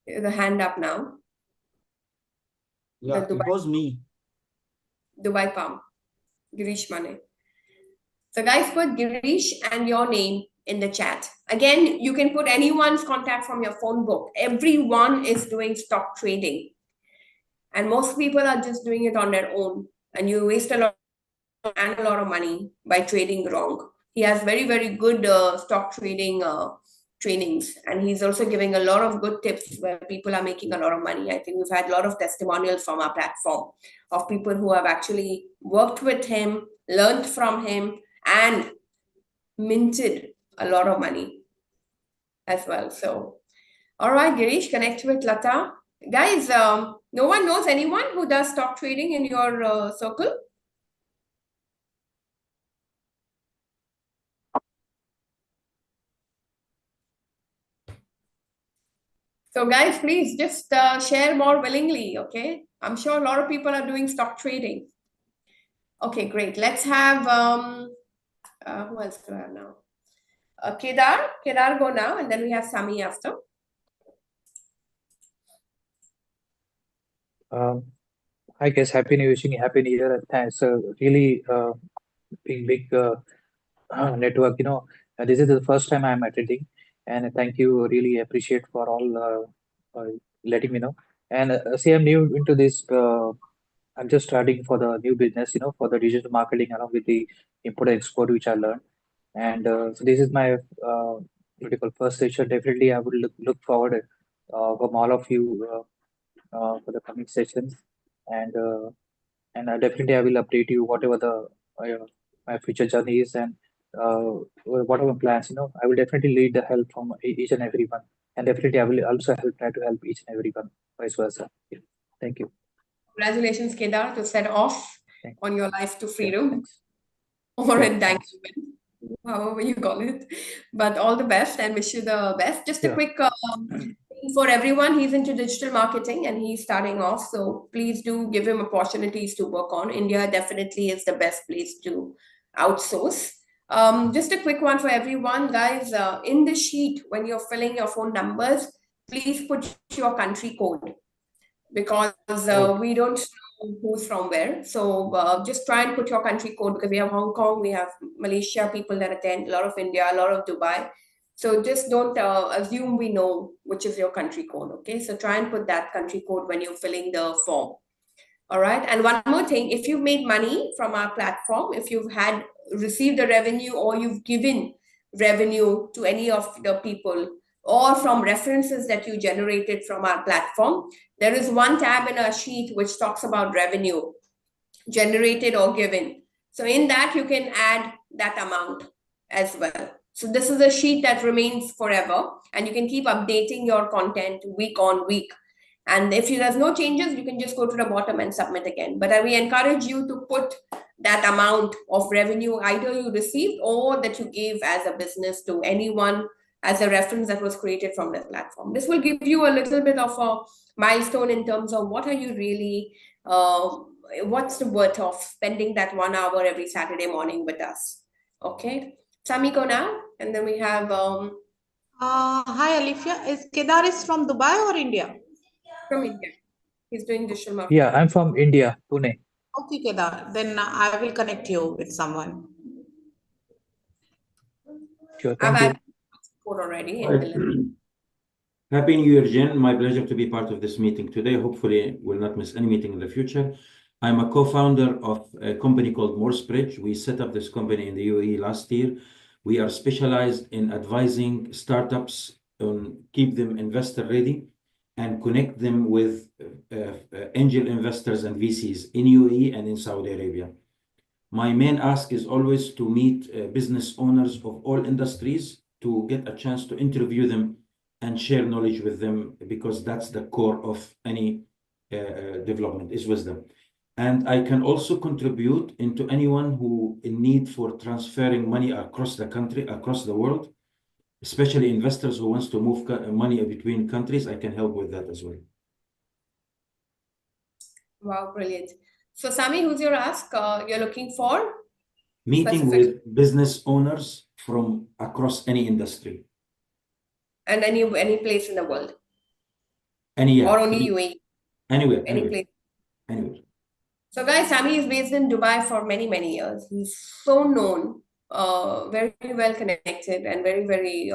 The hand up now. Yeah, it was me. Dubai Palm. Girish Mane. So guys, put Girish and your name in the chat. Again, you can put anyone's contact from your phone book. Everyone is doing stock trading. And most people are just doing it on their own. And you waste a lot of money by trading wrong. He has very, very good stock trading trainings. And he's also giving a lot of good tips where people are making a lot of money. I think we've had a lot of testimonials from our platform of people who have actually worked with him, learned from him, and minted a lot of money as well. So, all right, Girish, connect with Lata. Guys, no one knows anyone who does stock trading in your circle? So guys, please just share more willingly, okay? I'm sure a lot of people are doing stock trading. Okay, great. Let's have, who else do I have now? Kedar go now, and then we have Sami after. Hi guys, happy new year, and thanks. Really big network. This is the first time I'm attending, and thank you. Really appreciate for all letting me know. And see, I'm new into this. I'm just starting for the new business. For the digital marketing along with the import and export, which I learned. And so this is my critical first session. Definitely, I would look forward from all of you for the coming sessions, and definitely I will update you whatever the my future journey is, and whatever plans. I will definitely lead the help from each and everyone, and definitely I will also try to help each and everyone, vice versa. Yeah. Thank you. Congratulations, Kedar, to set off on your life to freedom, Sure. or entanglement, however you call it. But all the best, and wish you the best. Just a quick thing for everyone. He's into digital marketing and he's starting off. So please do give him opportunities to work on. India definitely is the best place to outsource. Just a quick one for everyone, guys. In the sheet, when you're filling your phone numbers, please put your country code, because we don't know who's from where. So just try and put your country code, because we have Hong Kong, we have Malaysia people that attend, a lot of India, a lot of Dubai. So just don't assume we know which is your country code, okay? So try and put that country code when you're filling the form. All right. And one more thing, if you've made money from our platform, if you've received the revenue, or you've given revenue to any of the people, or from references that you generated from our platform, there is one tab in our sheet which talks about revenue generated or given. So in that, you can add that amount as well. So this is a sheet that remains forever, and you can keep updating your content week on week. And if there's no changes, you can just go to the bottom and submit again. But we encourage you to put that amount of revenue either you received or that you gave as a business to anyone as a reference that was created from the platform. This will give you a little bit of a milestone in terms of what are you really, what's the worth of spending that 1 hour every Saturday morning with us. Okay. Sami, go now. And then we have... Hi, Alifia. Is Kedar from Dubai or India? From India. He's doing digital marketing. Yeah, I'm from India, Pune. Okay, Kedar. Then I will connect you with someone. Sure, thank you. Already. Happy New Year, Jen. My pleasure to be part of this meeting today. Hopefully, we'll not miss any meeting in the future. I'm a co-founder of a company called Morsebridge. We set up this company in the UAE last year. We are specialized in advising startups on keep them investor ready and connect them with angel investors and VCs in UAE and in Saudi Arabia. My main ask is always to meet business owners of all industries to get a chance to interview them and share knowledge with them, because that's the core of any development, is wisdom. And I can also contribute into anyone who in need for transferring money across the country, across the world, especially investors who wants to move money between countries. I can help with that as well. Wow, brilliant. So Sami, who's your ask? You're looking for? Meeting Specific. with business owners from across any industry. And any place in the world? Yeah, Or only UAE? Anywhere, Any anywhere, place. anywhere. So guys, Sami is based in Dubai for many, many years. He's so known, very well connected and very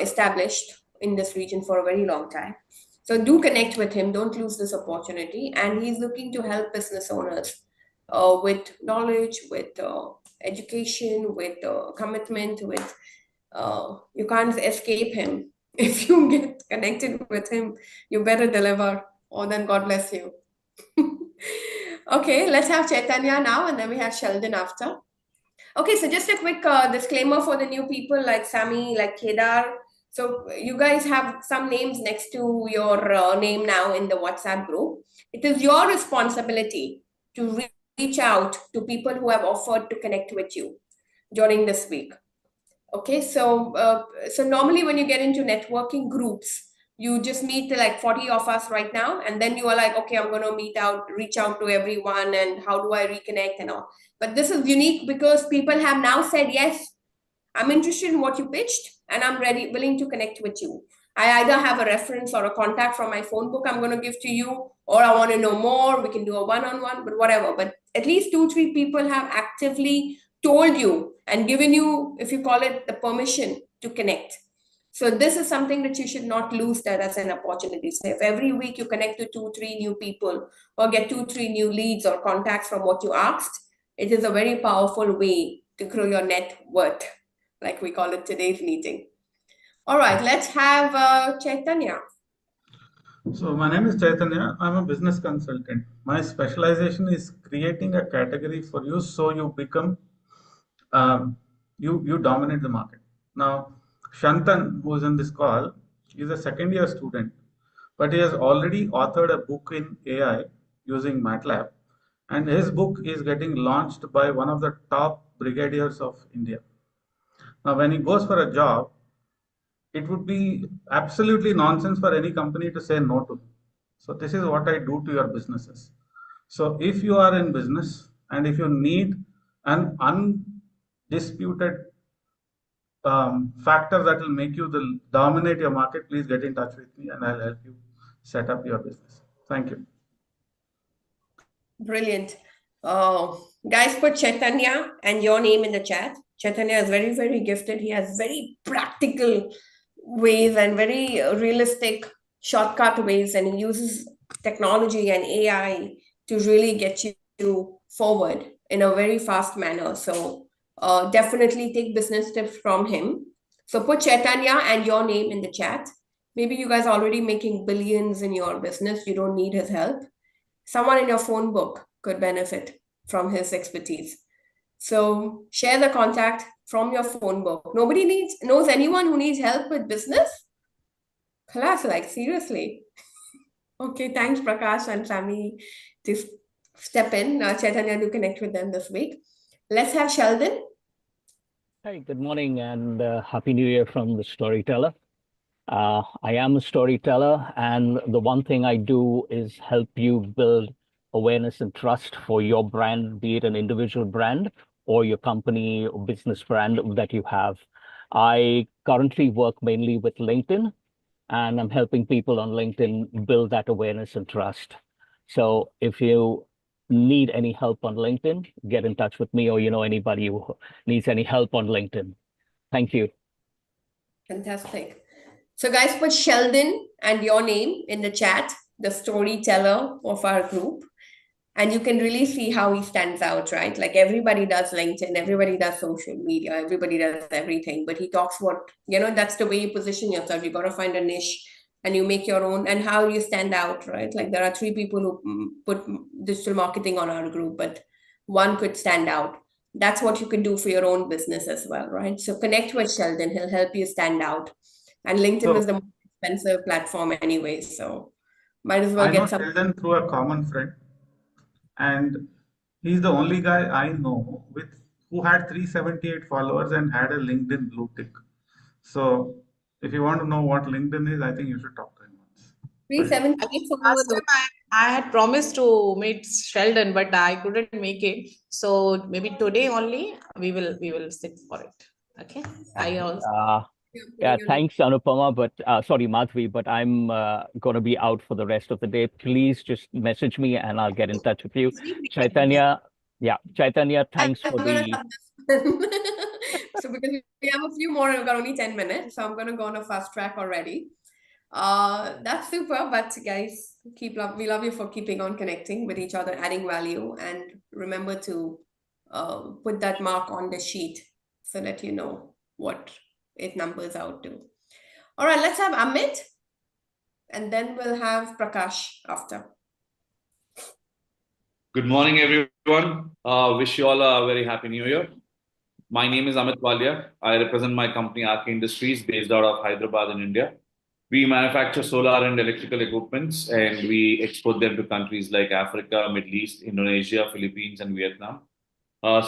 established in this region for a very long time. So do connect with him. Don't lose this opportunity. And he's looking to help business owners with knowledge, with education, with commitment, with you can't escape him. If you get connected with him, you better deliver, or then God bless you. Okay, let's have Chaitanya now, and then we have Sheldon after. Okay, so just a quick disclaimer for the new people like Sami, like Kedar. So you guys have some names next to your name now in the WhatsApp group. It is your responsibility to reach out to people who have offered to connect with you during this week. Okay, so normally when you get into networking groups, you just meet like 40 of us right now, and then you are like, okay, I'm going to reach out to everyone, and how do I reconnect and all. But this is unique because people have now said, yes, I'm interested in what you pitched, and I'm willing to connect with you. I either have a reference or a contact from my phone book I'm going to give to you, or I want to know more. We can do a one-on-one, but whatever. But at least 2-3 people have actively told you and given you, if you call it, the permission to connect. So this is something that you should not lose that as an opportunity. So if every week you connect to 2-3 new people or get 2-3 new leads or contacts from what you asked, it is a very powerful way to grow your net worth, like we call it today's meeting. All right, let's have Chaitanya. So my name is Chaitanya. I'm a business consultant. My specialization is creating a category for you so you become, you dominate the market. Now, Shantan, who is in this call, is a second-year student, but he has already authored a book in AI using MATLAB, and his book is getting launched by one of the top brigadiers of India. Now, when he goes for a job, it would be absolutely nonsense for any company to say no to him. So this is what I do to your businesses. So if you are in business and if you need an undisputed factor that will make you dominate your market, please get in touch with me and I'll help you set up your business. Thank you. Brilliant. Guys, put Chaitanya and your name in the chat. Chaitanya is very gifted. He has very practical ways and very realistic shortcut ways, and he uses technology and AI to really get you forward in a very fast manner. So definitely take business tips from him. So put Chaitanya and your name in the chat. Maybe you guys are already making billions in your business. You don't need his help. Someone in your phone book could benefit from his expertise. So share the contact from your phone book. Nobody knows anyone who needs help with business? Class, like seriously. Okay, thanks Prakash and Sami to step in. Chaitanya, to connect with them this week. Let's have Sheldon. Hi, good morning and Happy New Year from the Storyteller. I am a storyteller, and the one thing I do is help you build awareness and trust for your brand, be it an individual brand or your company or business brand that you have. I currently work mainly with LinkedIn, and I'm helping people on LinkedIn build that awareness and trust. So if you need any help on LinkedIn, get in touch with me, or you know anybody who needs any help on LinkedIn. Thank you. Fantastic. So guys, put Sheldon and your name in the chat, the storyteller of our group. And you can really see how he stands out, right? Like everybody does LinkedIn, everybody does social media, everybody does everything. But he talks that's the way you position yourself. You got to find a niche and you make your own, and how you stand out, right? Like there are 3 people who put digital marketing on our group, but one could stand out. That's what you can do for your own business as well, right? So connect with Sheldon. He'll help you stand out. And LinkedIn So is the most expensive platform anyway, so might as well I know get some. Sheldon through a common friend, and he's the only guy I know with who had 378 followers and had a LinkedIn blue tick. So if you want to know what LinkedIn is, I think you should talk to him once. 378 Last followers. time I had promised to meet Sheldon, but I couldn't make it. So maybe today only we will sit for it. Okay. I also Yeah, thanks, Anupama, but sorry, Madhvi, but I'm going to be out for the rest of the day. Please just message me and I'll get in touch with you. Chaitanya, thanks for the. So because we have a few more, we've got only 10 minutes, so I'm going to go on a fast track already. That's super, but guys, we love you for keeping on connecting with each other, adding value, and remember to put that mark on the sheet so that you know what it numbers out to. All right, let's have Amit, and then we'll have Prakash after. Good morning, everyone. Wish you all a very happy new year. My name is Amit Walia. I represent my company Arc Industries based out of Hyderabad in India. We manufacture solar and electrical equipments and we export them to countries like Africa, Middle East, Indonesia, Philippines, and Vietnam.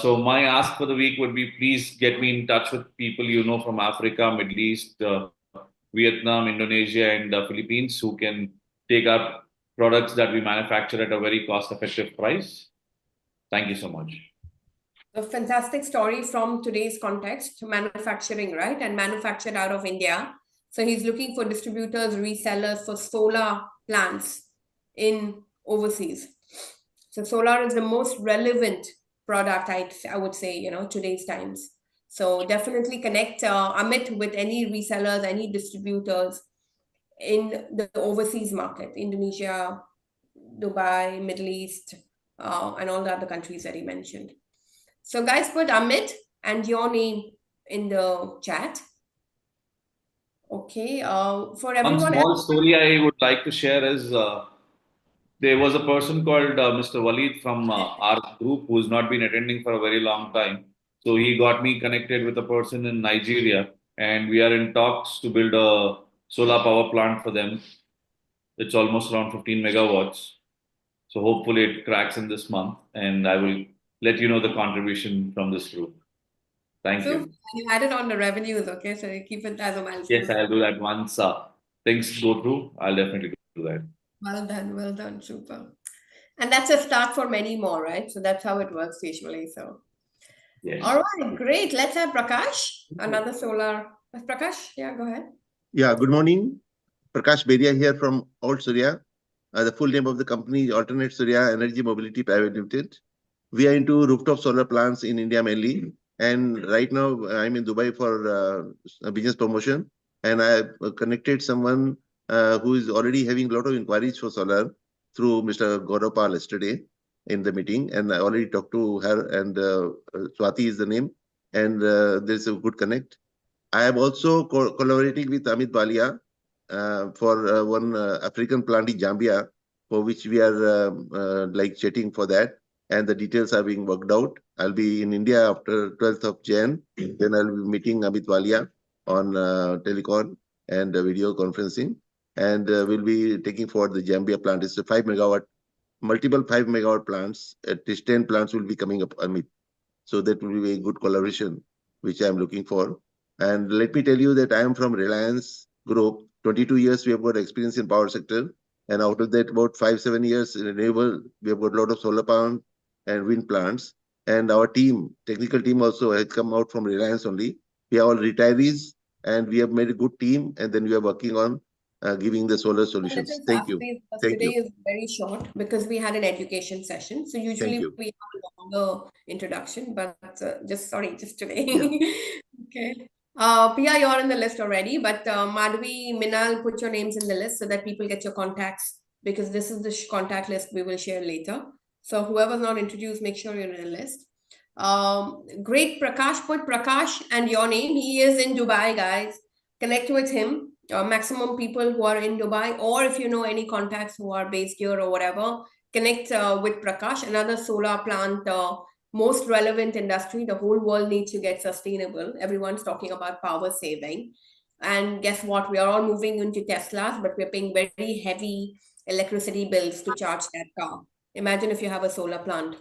So my ask for the week would be please get me in touch with people you know from Africa, Middle East, Vietnam, Indonesia, and the Philippines who can take up products that we manufacture at a very cost-effective price. Thank you so much. A fantastic story from today's context, manufacturing, right? And manufactured out of India. So he's looking for distributors, resellers for solar plants in overseas. So solar is the most relevant product, I would say, today's times. So definitely connect Amit with any resellers, any distributors in the overseas market, Indonesia, Dubai, Middle East, and all the other countries that he mentioned. So guys, put Amit and your name in the chat. Okay, for everyone One small else. story I would like to share is there was a person called Mr. Walid from our group who's not been attending for a very long time. So he got me connected with a person in Nigeria and we are in talks to build a solar power plant for them. It's almost around 15 megawatts. So hopefully it cracks in this month and I will let you know the contribution from this group. Thank you. You added on the revenues, okay? So you keep it as a milestone. Yes, I'll do that once things go through. I'll definitely do that. Well done, super. And that's a start for many more, right? So that's how it works usually. So, yes. All right, great. Let's have Prakash, another solar. Prakash, yeah, go ahead. Yeah, good morning. Prakash Beria here from Alt Surya. The full name of the company is Alternate Surya Energy Mobility Private Limited. We are into rooftop solar plants in India mainly. And right now I'm in Dubai for a business promotion. And I connected someone who is already having a lot of inquiries for solar through Mr. Gaurav Pal yesterday in the meeting. And I already talked to her and Swati is the name. And there's a good connect. I am also collaborating with Amit Walia for one African plant in Zambia, for which we are like chatting for that. And the details are being worked out. I'll be in India after 12th of Jan. Then I'll be meeting Amit Walia on telecon and video conferencing. And we'll be taking forward the Zambia plant. It's a 5 megawatt, multiple 5 megawatt plants. At least 10 plants will be coming up, Amit. So that will be a good collaboration, which I'm looking for. And let me tell you that I am from Reliance Group. 22 years we have got experience in power sector. And out of that, about 5-7 years in renewable, we have got a lot of solar power and wind plants. And our team, technical team also has come out from Reliance only. We are all retirees and we have made a good team. And then we are working on giving the solar solutions. Thank you. Today is very short because we had an education session. So usually we have a longer introduction, but just today. Yeah. Okay. Pia, you're on the list already, but Madhvi, Minal, put your names in the list so that people get your contacts because this is the contact list we will share later. So whoever's not introduced, make sure you're in the list. Great, Prakash, put Prakash and your name. He is in Dubai, guys. Connect with him. Maximum people who are in Dubai, or if you know any contacts who are based here or whatever, connect with Prakash, another solar plant, most relevant industry. The whole world needs to get sustainable. Everyone's talking about power saving. And guess what? We are all moving into Teslas, but we're paying very heavy electricity bills to charge that car. Imagine if you have a solar plant.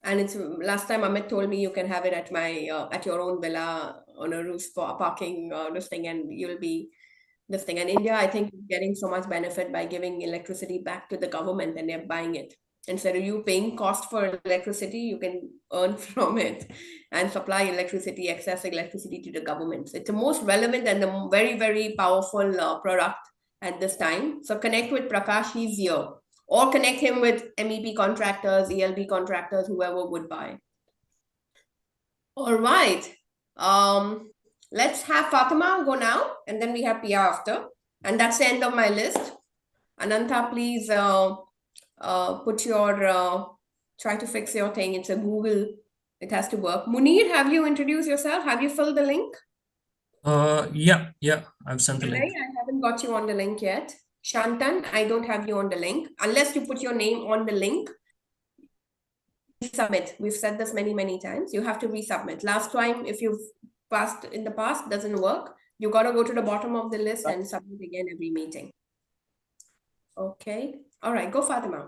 And it's last time Amit told me you can have it at my at your own villa on a roof for parking this thing, and you'll be this thing. And India, I think, is getting so much benefit by giving electricity back to the government, and they're buying it. Instead of you paying cost for electricity, you can earn from it and supply electricity, excess electricity to the government. So it's the most relevant and the very, very powerful product at this time. So connect with Prakash, he's here. Or connect him with MEP contractors, ELB contractors, whoever would buy. All right. Let's have Fatima go now, and then we have Pia after. And that's the end of my list. Ananta, please put your, try to fix your thing. It's a Google, it has to work. Munir, have you introduced yourself? Have you filled the link? Yeah, I've sent the Okay, link. I haven't got you on the link yet. Shantan, I don't have you on the link. Unless you put your name on the link, resubmit. We've said this many, many times. You have to resubmit. Last time, if you've passed in the past, doesn't work. You got to go to the bottom of the list and submit again every meeting. Okay. All right, go Fatima.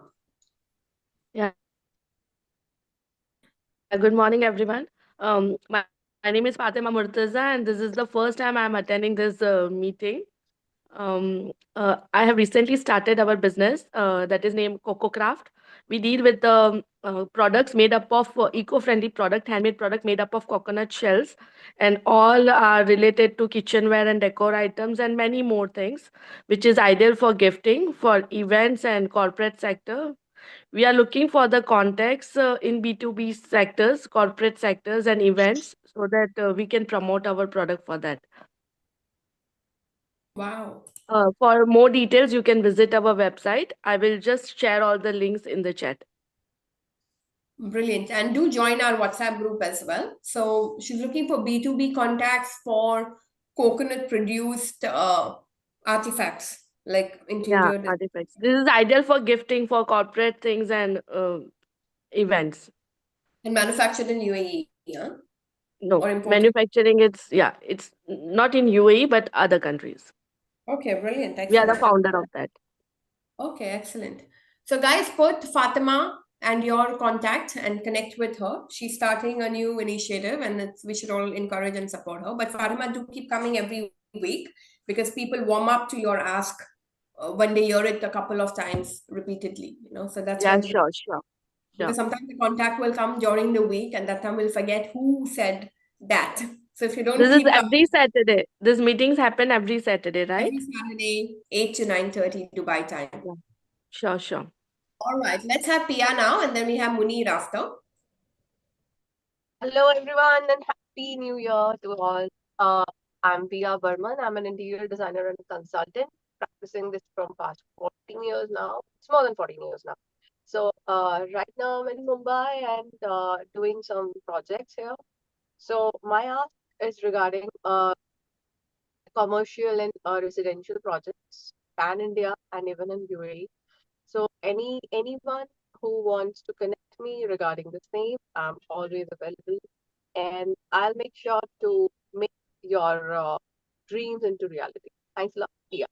Yeah. Good morning, everyone. My name is Fatima Murtaza, and this is the first time I'm attending this meeting. I have recently started our business that is named Coco Craft. We deal with products made up of eco-friendly product, handmade product made up of coconut shells, and all are related to kitchenware and decor items and many more things, which is ideal for gifting, for events and corporate sector. We are looking for the contacts in B2B sectors, corporate sectors and events so that we can promote our product for that. Wow. For more details, you can visit our website. I will just share all the links in the chat. Brilliant. And do join our WhatsApp group as well. So she's looking for B2B contacts for coconut produced artifacts like interior. Yeah, artifacts. This is ideal for gifting, for corporate things and events. And manufactured in UAE, yeah? No, Or imported? manufacturing, it's not in UAE, but other countries. Okay, brilliant. We are the Excellent. founder of that. Okay, excellent. So guys, put Fatima and your contact and connect with her. She's starting a new initiative, and we should all encourage and support her. But Fatima, do keep coming every week because people warm up to your ask when they hear it a couple of times repeatedly, so that's Yeah, when sure. because sometimes the contact will come during the week and that time we'll forget who said that. So if you don't This is keep up every Saturday. These meetings happen every Saturday, right? every Saturday, 8 to 9:30 Dubai time. Yeah. Sure. All right, let's have Pia now, and then we have Munir after. Hello, everyone, and Happy New Year to all. I'm Pia Burman. I'm an interior designer and consultant, practicing this from past 14 years now. It's more than 14 years now. So right now I'm in Mumbai and doing some projects here. So my ask is regarding commercial and residential projects, pan India and even in UAE. So anyone who wants to connect me regarding the same, I'm always available, and I'll make sure to make your dreams into reality. Thanks a lot. Yeah.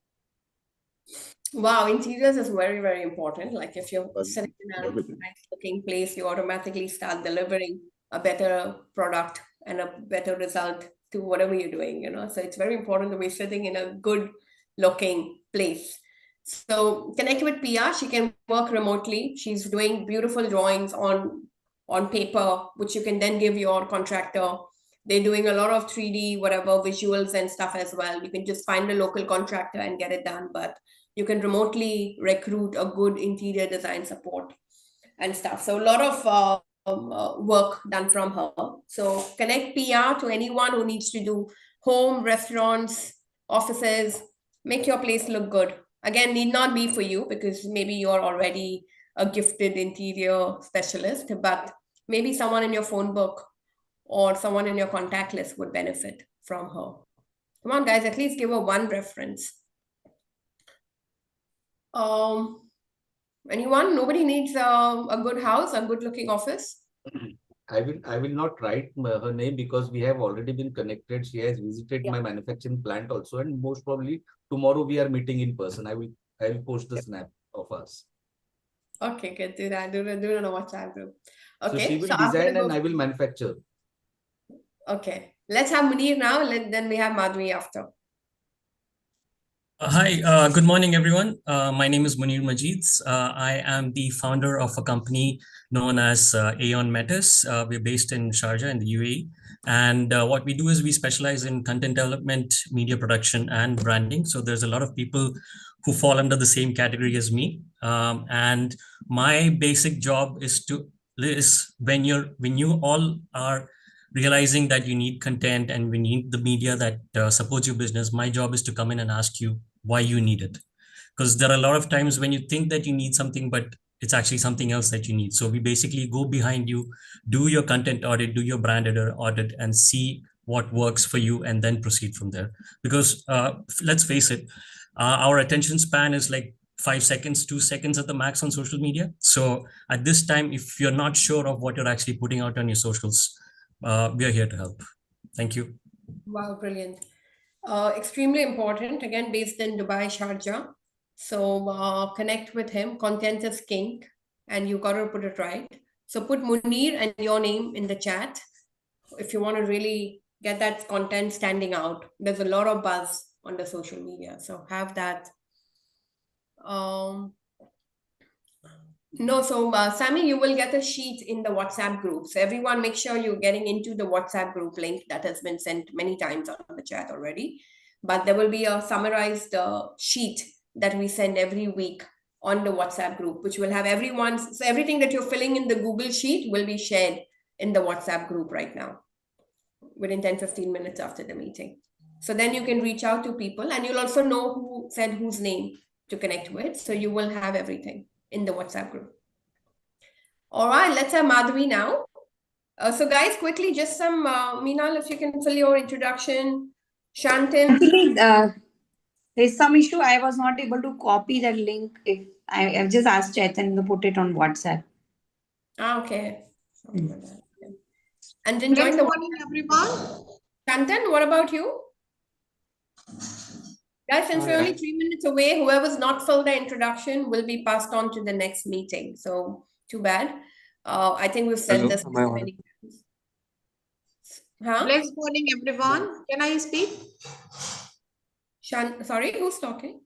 Wow, interiors is very, very important. Like if you're sitting in a nice looking place, you automatically start delivering a better product and a better result to whatever you're doing, So it's very important to be sitting in a good looking place. So connect with Pia. She can work remotely. She's doing beautiful drawings on paper, which you can then give your contractor. They're doing a lot of 3D, whatever, visuals and stuff as well. You can just find a local contractor and get it done, but you can remotely recruit a good interior design support and stuff. So a lot of work done from her. So connect Pia to anyone who needs to do home, restaurants, offices, make your place look good. Again, need not be for you because maybe you're already a gifted interior specialist, but maybe someone in your phone book or someone in your contact list would benefit from her. Come on, guys, at least give her one reference. Anyone? Nobody needs a good house, a good looking office? I will not write her name because we have already been connected. She has visited my manufacturing plant also, and most probably tomorrow we are meeting in person. I will post the snap of us. Okay, good. Do that. Do it on a WhatsApp group. So Okay. she will I'm gonna design and go- I will manufacture. Okay. Let's have Munir now. Then we have Madhvi after. Hi, good morning, everyone. My name is Munir Majeeds. I am the founder of a company known as Aeon Metis. We're based in Sharjah in the UAE. And what we do is we specialize in content development, media production, and branding. So there's a lot of people who fall under the same category as me. And my basic job is when you all are realizing that you need content and we need the media that supports your business, my job is to come in and ask you why you need it. Because there are a lot of times when you think that you need something, but it's actually something else that you need. So we basically go behind you, do your content audit, do your brand audit, and see what works for you, and then proceed from there. Because let's face it, our attention span is like 5 seconds, 2 seconds at the max on social media. So at this time, if you're not sure of what you're actually putting out on your socials, we are here to help. Thank you. Wow, brilliant. Extremely important, again, based in Dubai, Sharjah. So connect with him. Content is king, and you got to put it right. So put Munir and your name in the chat if you want to really get that content standing out. There's a lot of buzz on the social media, so have that. No, so Sammy, you will get a sheet in the WhatsApp group. So everyone, make sure you're getting into the WhatsApp group link that has been sent many times on the chat already. But there will be a summarized sheet that we send every week on the WhatsApp group, which will have everyone's, so everything that you're filling in the Google sheet will be shared in the WhatsApp group right now within 10-15 minutes after the meeting. So then you can reach out to people, and you'll also know who said whose name to connect with. So you will have everything in the WhatsApp group. All right, let's have Madhvi now. So guys, quickly, just some, Meenal, if you can fill your introduction. Shantan. Actually, there's some issue. I was not able to copy that link. If I've just asked Chetan to put it on WhatsApp. Okay. And then join Good the morning, everyone. Shantan, what about you? Guys, since we're only 3 minutes away, whoever's not filled their introduction will be passed on to the next meeting. So too bad. I think we've said Hello, this am I many times. Huh? Blessed morning, everyone. Can I speak? Sorry, who's talking?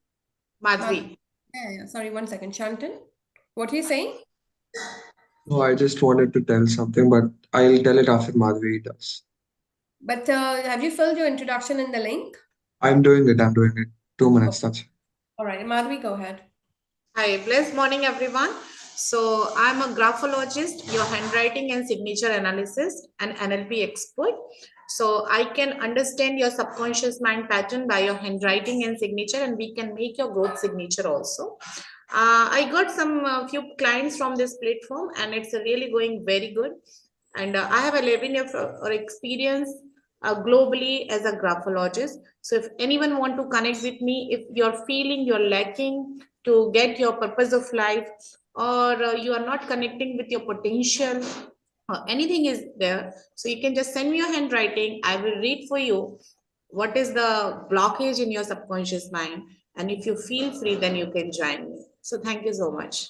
Madhvi. Yeah, sorry, 1 second. Shantan, what are you saying? No, I just wanted to tell something, but I'll tell it after Madhvi does. But have you filled your introduction in the link? I'm doing it. 2 minutes, that's it. All right, Madhvi, go ahead. Hi, blessed morning, everyone. So I'm a graphologist, your handwriting and signature analysis, and NLP expert. So I can understand your subconscious mind pattern by your handwriting and signature, and we can make your growth signature also. I got some few clients from this platform, and it's really going very good. And I have 11 years of experience globally as a graphologist. So if anyone want to connect with me, if you're feeling you're lacking to get your purpose of life, or you are not connecting with your potential, or anything is there, so you can just send me your handwriting. I will read for you what is the blockage in your subconscious mind. And if you feel free, then you can join me. So thank you so much.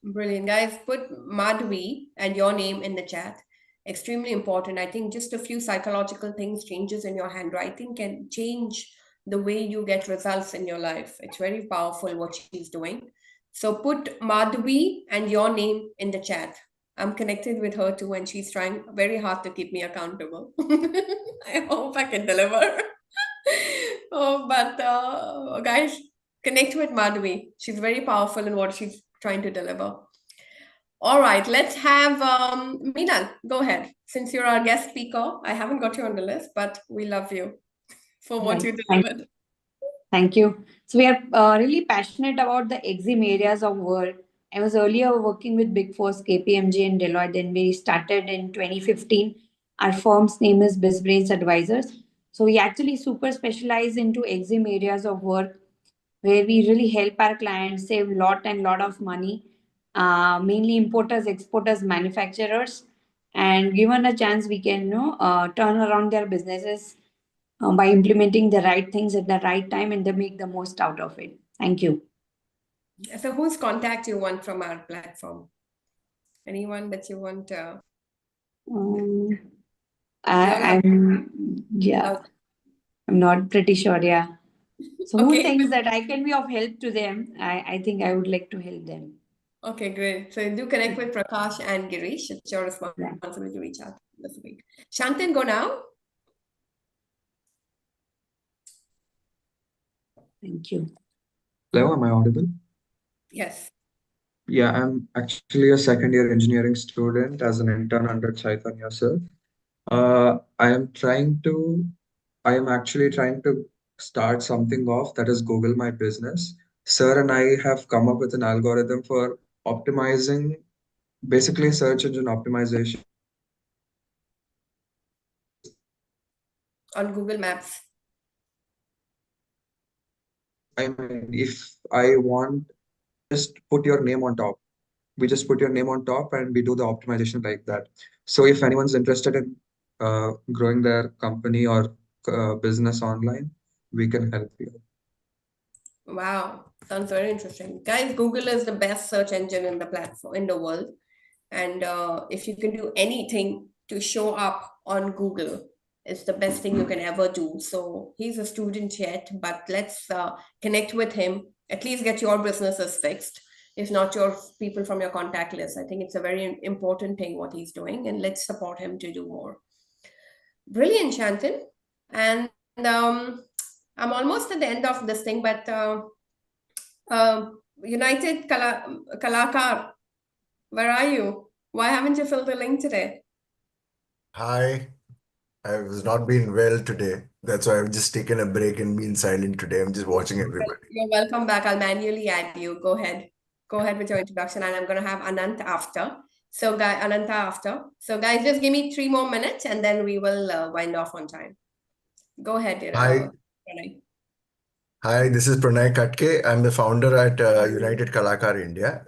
Brilliant, guys. Put Madhvi and your name in the chat. Extremely important. I think just a few psychological things, changes in your handwriting can change the way you get results in your life. It's very powerful what she's doing. So put Madhvi and your name in the chat. I'm connected with her too, and she's trying very hard to keep me accountable. I hope I can deliver. But guys, connect with Madhvi. She's very powerful in what she's trying to deliver. All right, let's have Meenal, go ahead. Since you're our guest speaker, I haven't got you on the list, but we love you for what you delivered. Thank you. So we are really passionate about the EXIM areas of work. I was earlier working with Big Four, KPMG and Deloitte. Then we started in 2015. Our firm's name is BizBrains Advisors. So we actually super specialize into EXIM areas of work, where we really help our clients save lot of money, mainly importers, exporters, manufacturers. and given a chance, we can turn around their businesses by implementing the right things at the right time, and they make the most out of it. Thank you. So whose contact you want from our platform? Anyone that you want? I'm not pretty sure. Yeah. So who Okay. thinks that I can be of help to them? I think I would like to help them. Okay, great. So do connect with Prakash and Girish. It's your responsibility to reach out this week. Shantan, go now. Thank you. Hello, am I audible? Yes. Yeah, I'm actually a second-year engineering student as an intern under Chaitanya sir. I am actually trying to start something off that is Google My Business. Sir and I have come up with an algorithm for optimizing, basically search engine optimization. On Google Maps. I mean, if I want, just put your name on top. We just put your name on top and we do the optimization like that. So if anyone's interested in growing their company or business online, we can help you. Wow, sounds very interesting. Guys, Google is the best search engine in the platform in the world. And if you can do anything to show up on Google, it's the best thing you can ever do. So he's a student yet, but let's connect with him, at least get your businesses fixed. If not your people from your contact list, I think it's a very important thing what he's doing, and let's support him to do more. Brilliant, Shantan. And I'm almost at the end of this thing, but United Kalakar, where are you? Why haven't you filled the link today? Hi, I was not being well today. That's why I've just taken a break and been silent today. I'm just watching everybody. You're welcome back. I'll manually add you. Go ahead. Go ahead with your introduction, and I'm going to have Anant after. So, Ananta after. So, guys, just give me 3 more minutes, and then we will wind off on time. Go ahead, Pranay. Hi, this is Pranay Katke. I'm the founder at United Kalakar India.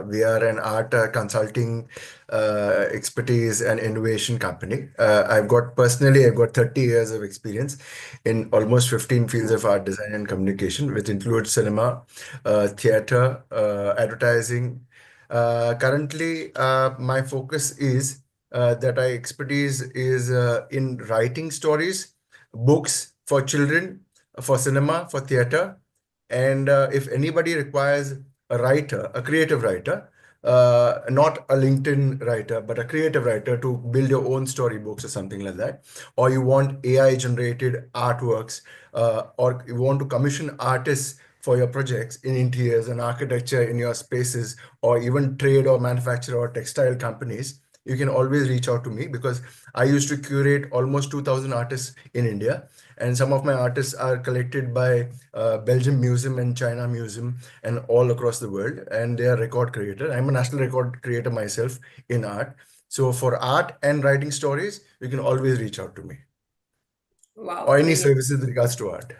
We are an art consulting expertise and innovation company. I've got 30 years of experience in almost 15 fields of art design and communication, which includes cinema, theater, advertising. Currently, my focus is that my expertise is in writing stories, books for children, for cinema, for theater. And if anybody requires a writer, a creative writer, not a LinkedIn writer, but a creative writer to build your own storybooks or something like that, or you want AI generated artworks, or you want to commission artists for your projects in interiors and architecture in your spaces, or even trade or manufacture or textile companies, you can always reach out to me, because I used to curate almost 2,000 artists in India. And some of my artists are collected by Belgium Museum and China Museum and all across the world. And they are record creator. I'm a national record creator myself in art. So for art and writing stories, you can always reach out to me. Wow. Or any services with regards to art.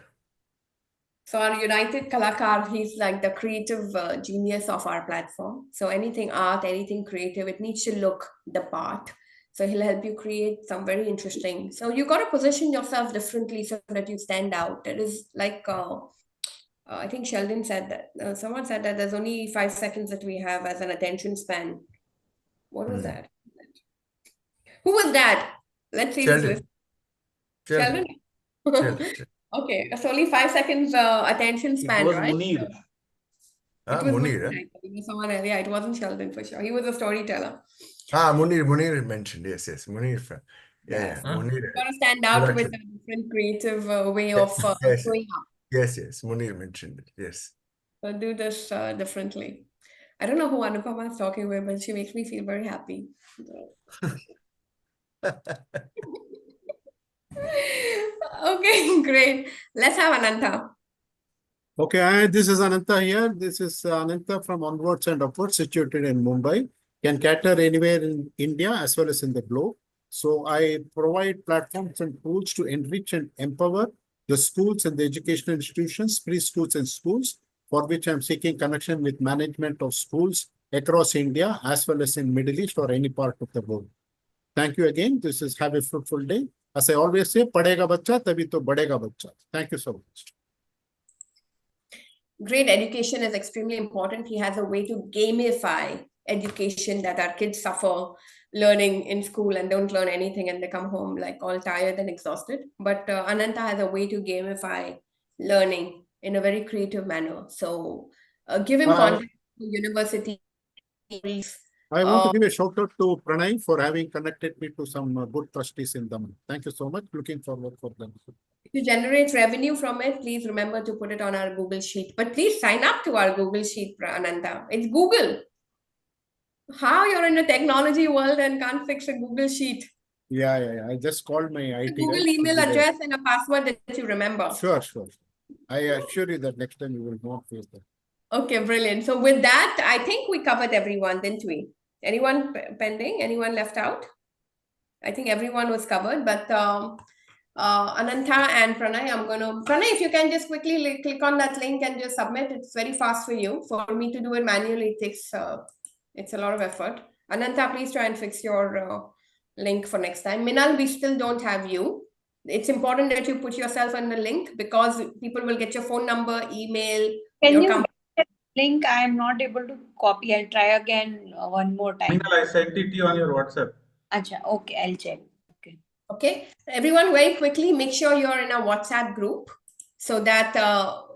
So our United Kalakar, he's like the creative genius of our platform. So anything art, anything creative, it needs to look the part. So he'll help you create some very interesting. So you got to position yourself differently so that you stand out. It is like, I think Sheldon said that. Someone said that there's only 5 seconds that we have as an attention span. What was that? Who was that? Let's see this list. Sheldon? Okay, it's only 5 seconds attention span, It was right? Munir. It was Munir. It was someone else. Yeah, it wasn't Sheldon for sure. He was a storyteller. Munir mentioned. Yes. Munir. Yeah. Munir. You got to stand out with a different creative way of showing up. Yes. Munir mentioned it. Yes. So do this differently. I don't know who Anupama is talking with, but she makes me feel very happy. Okay, great. Let's have Ananta. Okay, this is Ananta here. This is Ananta from Onwards and Upwards, situated in Mumbai. Can cater anywhere in India as well as in the globe. So I provide platforms and tools to enrich and empower the schools and the educational institutions, preschools and schools, for which I'm seeking connection with management of schools across India as well as in Middle East or any part of the world. Thank you again. This is have a fruitful day. As I always say, padega bachcha, tabi to badega bachcha. Thank you so much. Great education is extremely important. He has a way to gamify education that our kids suffer learning in school and don't learn anything and they come home like all tired and exhausted. But Ananta has a way to gamify learning in a very creative manner. So give him contact to university. I want to give a shout out to Pranay for having connected me to some good trustees in Daman. Thank you so much. Looking forward for them. To generate revenue from it, please remember to put it on our Google Sheet. But please sign up to our Google Sheet, Ananta. It's Google. How you're in a technology world and can't fix a Google Sheet? Yeah. I just called my IT Google guy. email address and a password that you remember. Sure. I assure you that next time you will not face that. Okay, brilliant. So with that, I think we covered everyone, didn't we? Anyone pending? Anyone left out? I think everyone was covered, but Ananta and Pranay, Pranay, if you can just quickly click on that link and just submit. It's very fast for you. For me to do it manually, it's a lot of effort. Ananta, please try and fix your link for next time. Minal, we still don't have you. It's important that you put yourself on the link because people will get your phone number, email. Can you link? I am not able to copy. I'll try again one more time. I sent it to you on your WhatsApp. Acha, okay, I'll check. Okay, everyone, very quickly, make sure you're in a WhatsApp group so that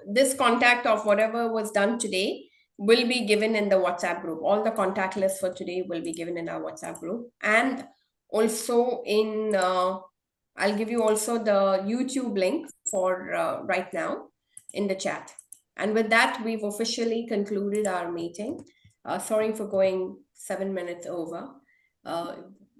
this contact of whatever was done today will be given in the WhatsApp group. All the contact lists for today will be given in our WhatsApp group. And also in, I'll give you also the YouTube link for right now in the chat. And with that, we've officially concluded our meeting. Sorry for going 7 minutes over.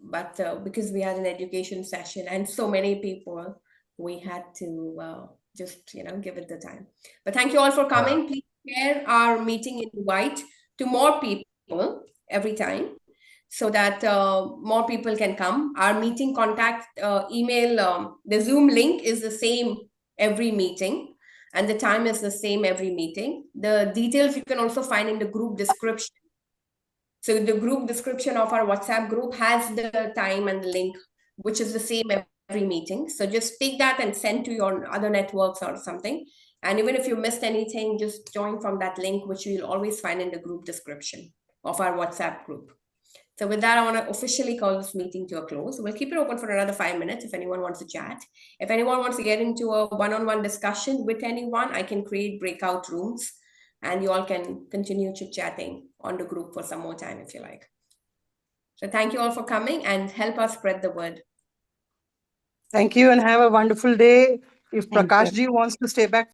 But because we had an education session and so many people, we had to just, give it the time. But thank you all for coming. Please share our meeting invite to more people every time so that more people can come. Our meeting contact email, the Zoom link is the same every meeting and the time is the same every meeting. The details you can also find in the group description. So the group description of our WhatsApp group has the time and the link, which is the same every meeting. So just take that and send to your other networks or something. And even if you missed anything, just join from that link, which you'll always find in the group description of our WhatsApp group. So with that, I want to officially call this meeting to a close. We'll keep it open for another 5 minutes if anyone wants to chat. If anyone wants to get into a one-on-one discussion with anyone, I can create breakout rooms. And you all can continue chit-chatting on the group for some more time if you like. So thank you all for coming and help us spread the word. Thank you and have a wonderful day. If Prakash ji wants to stay back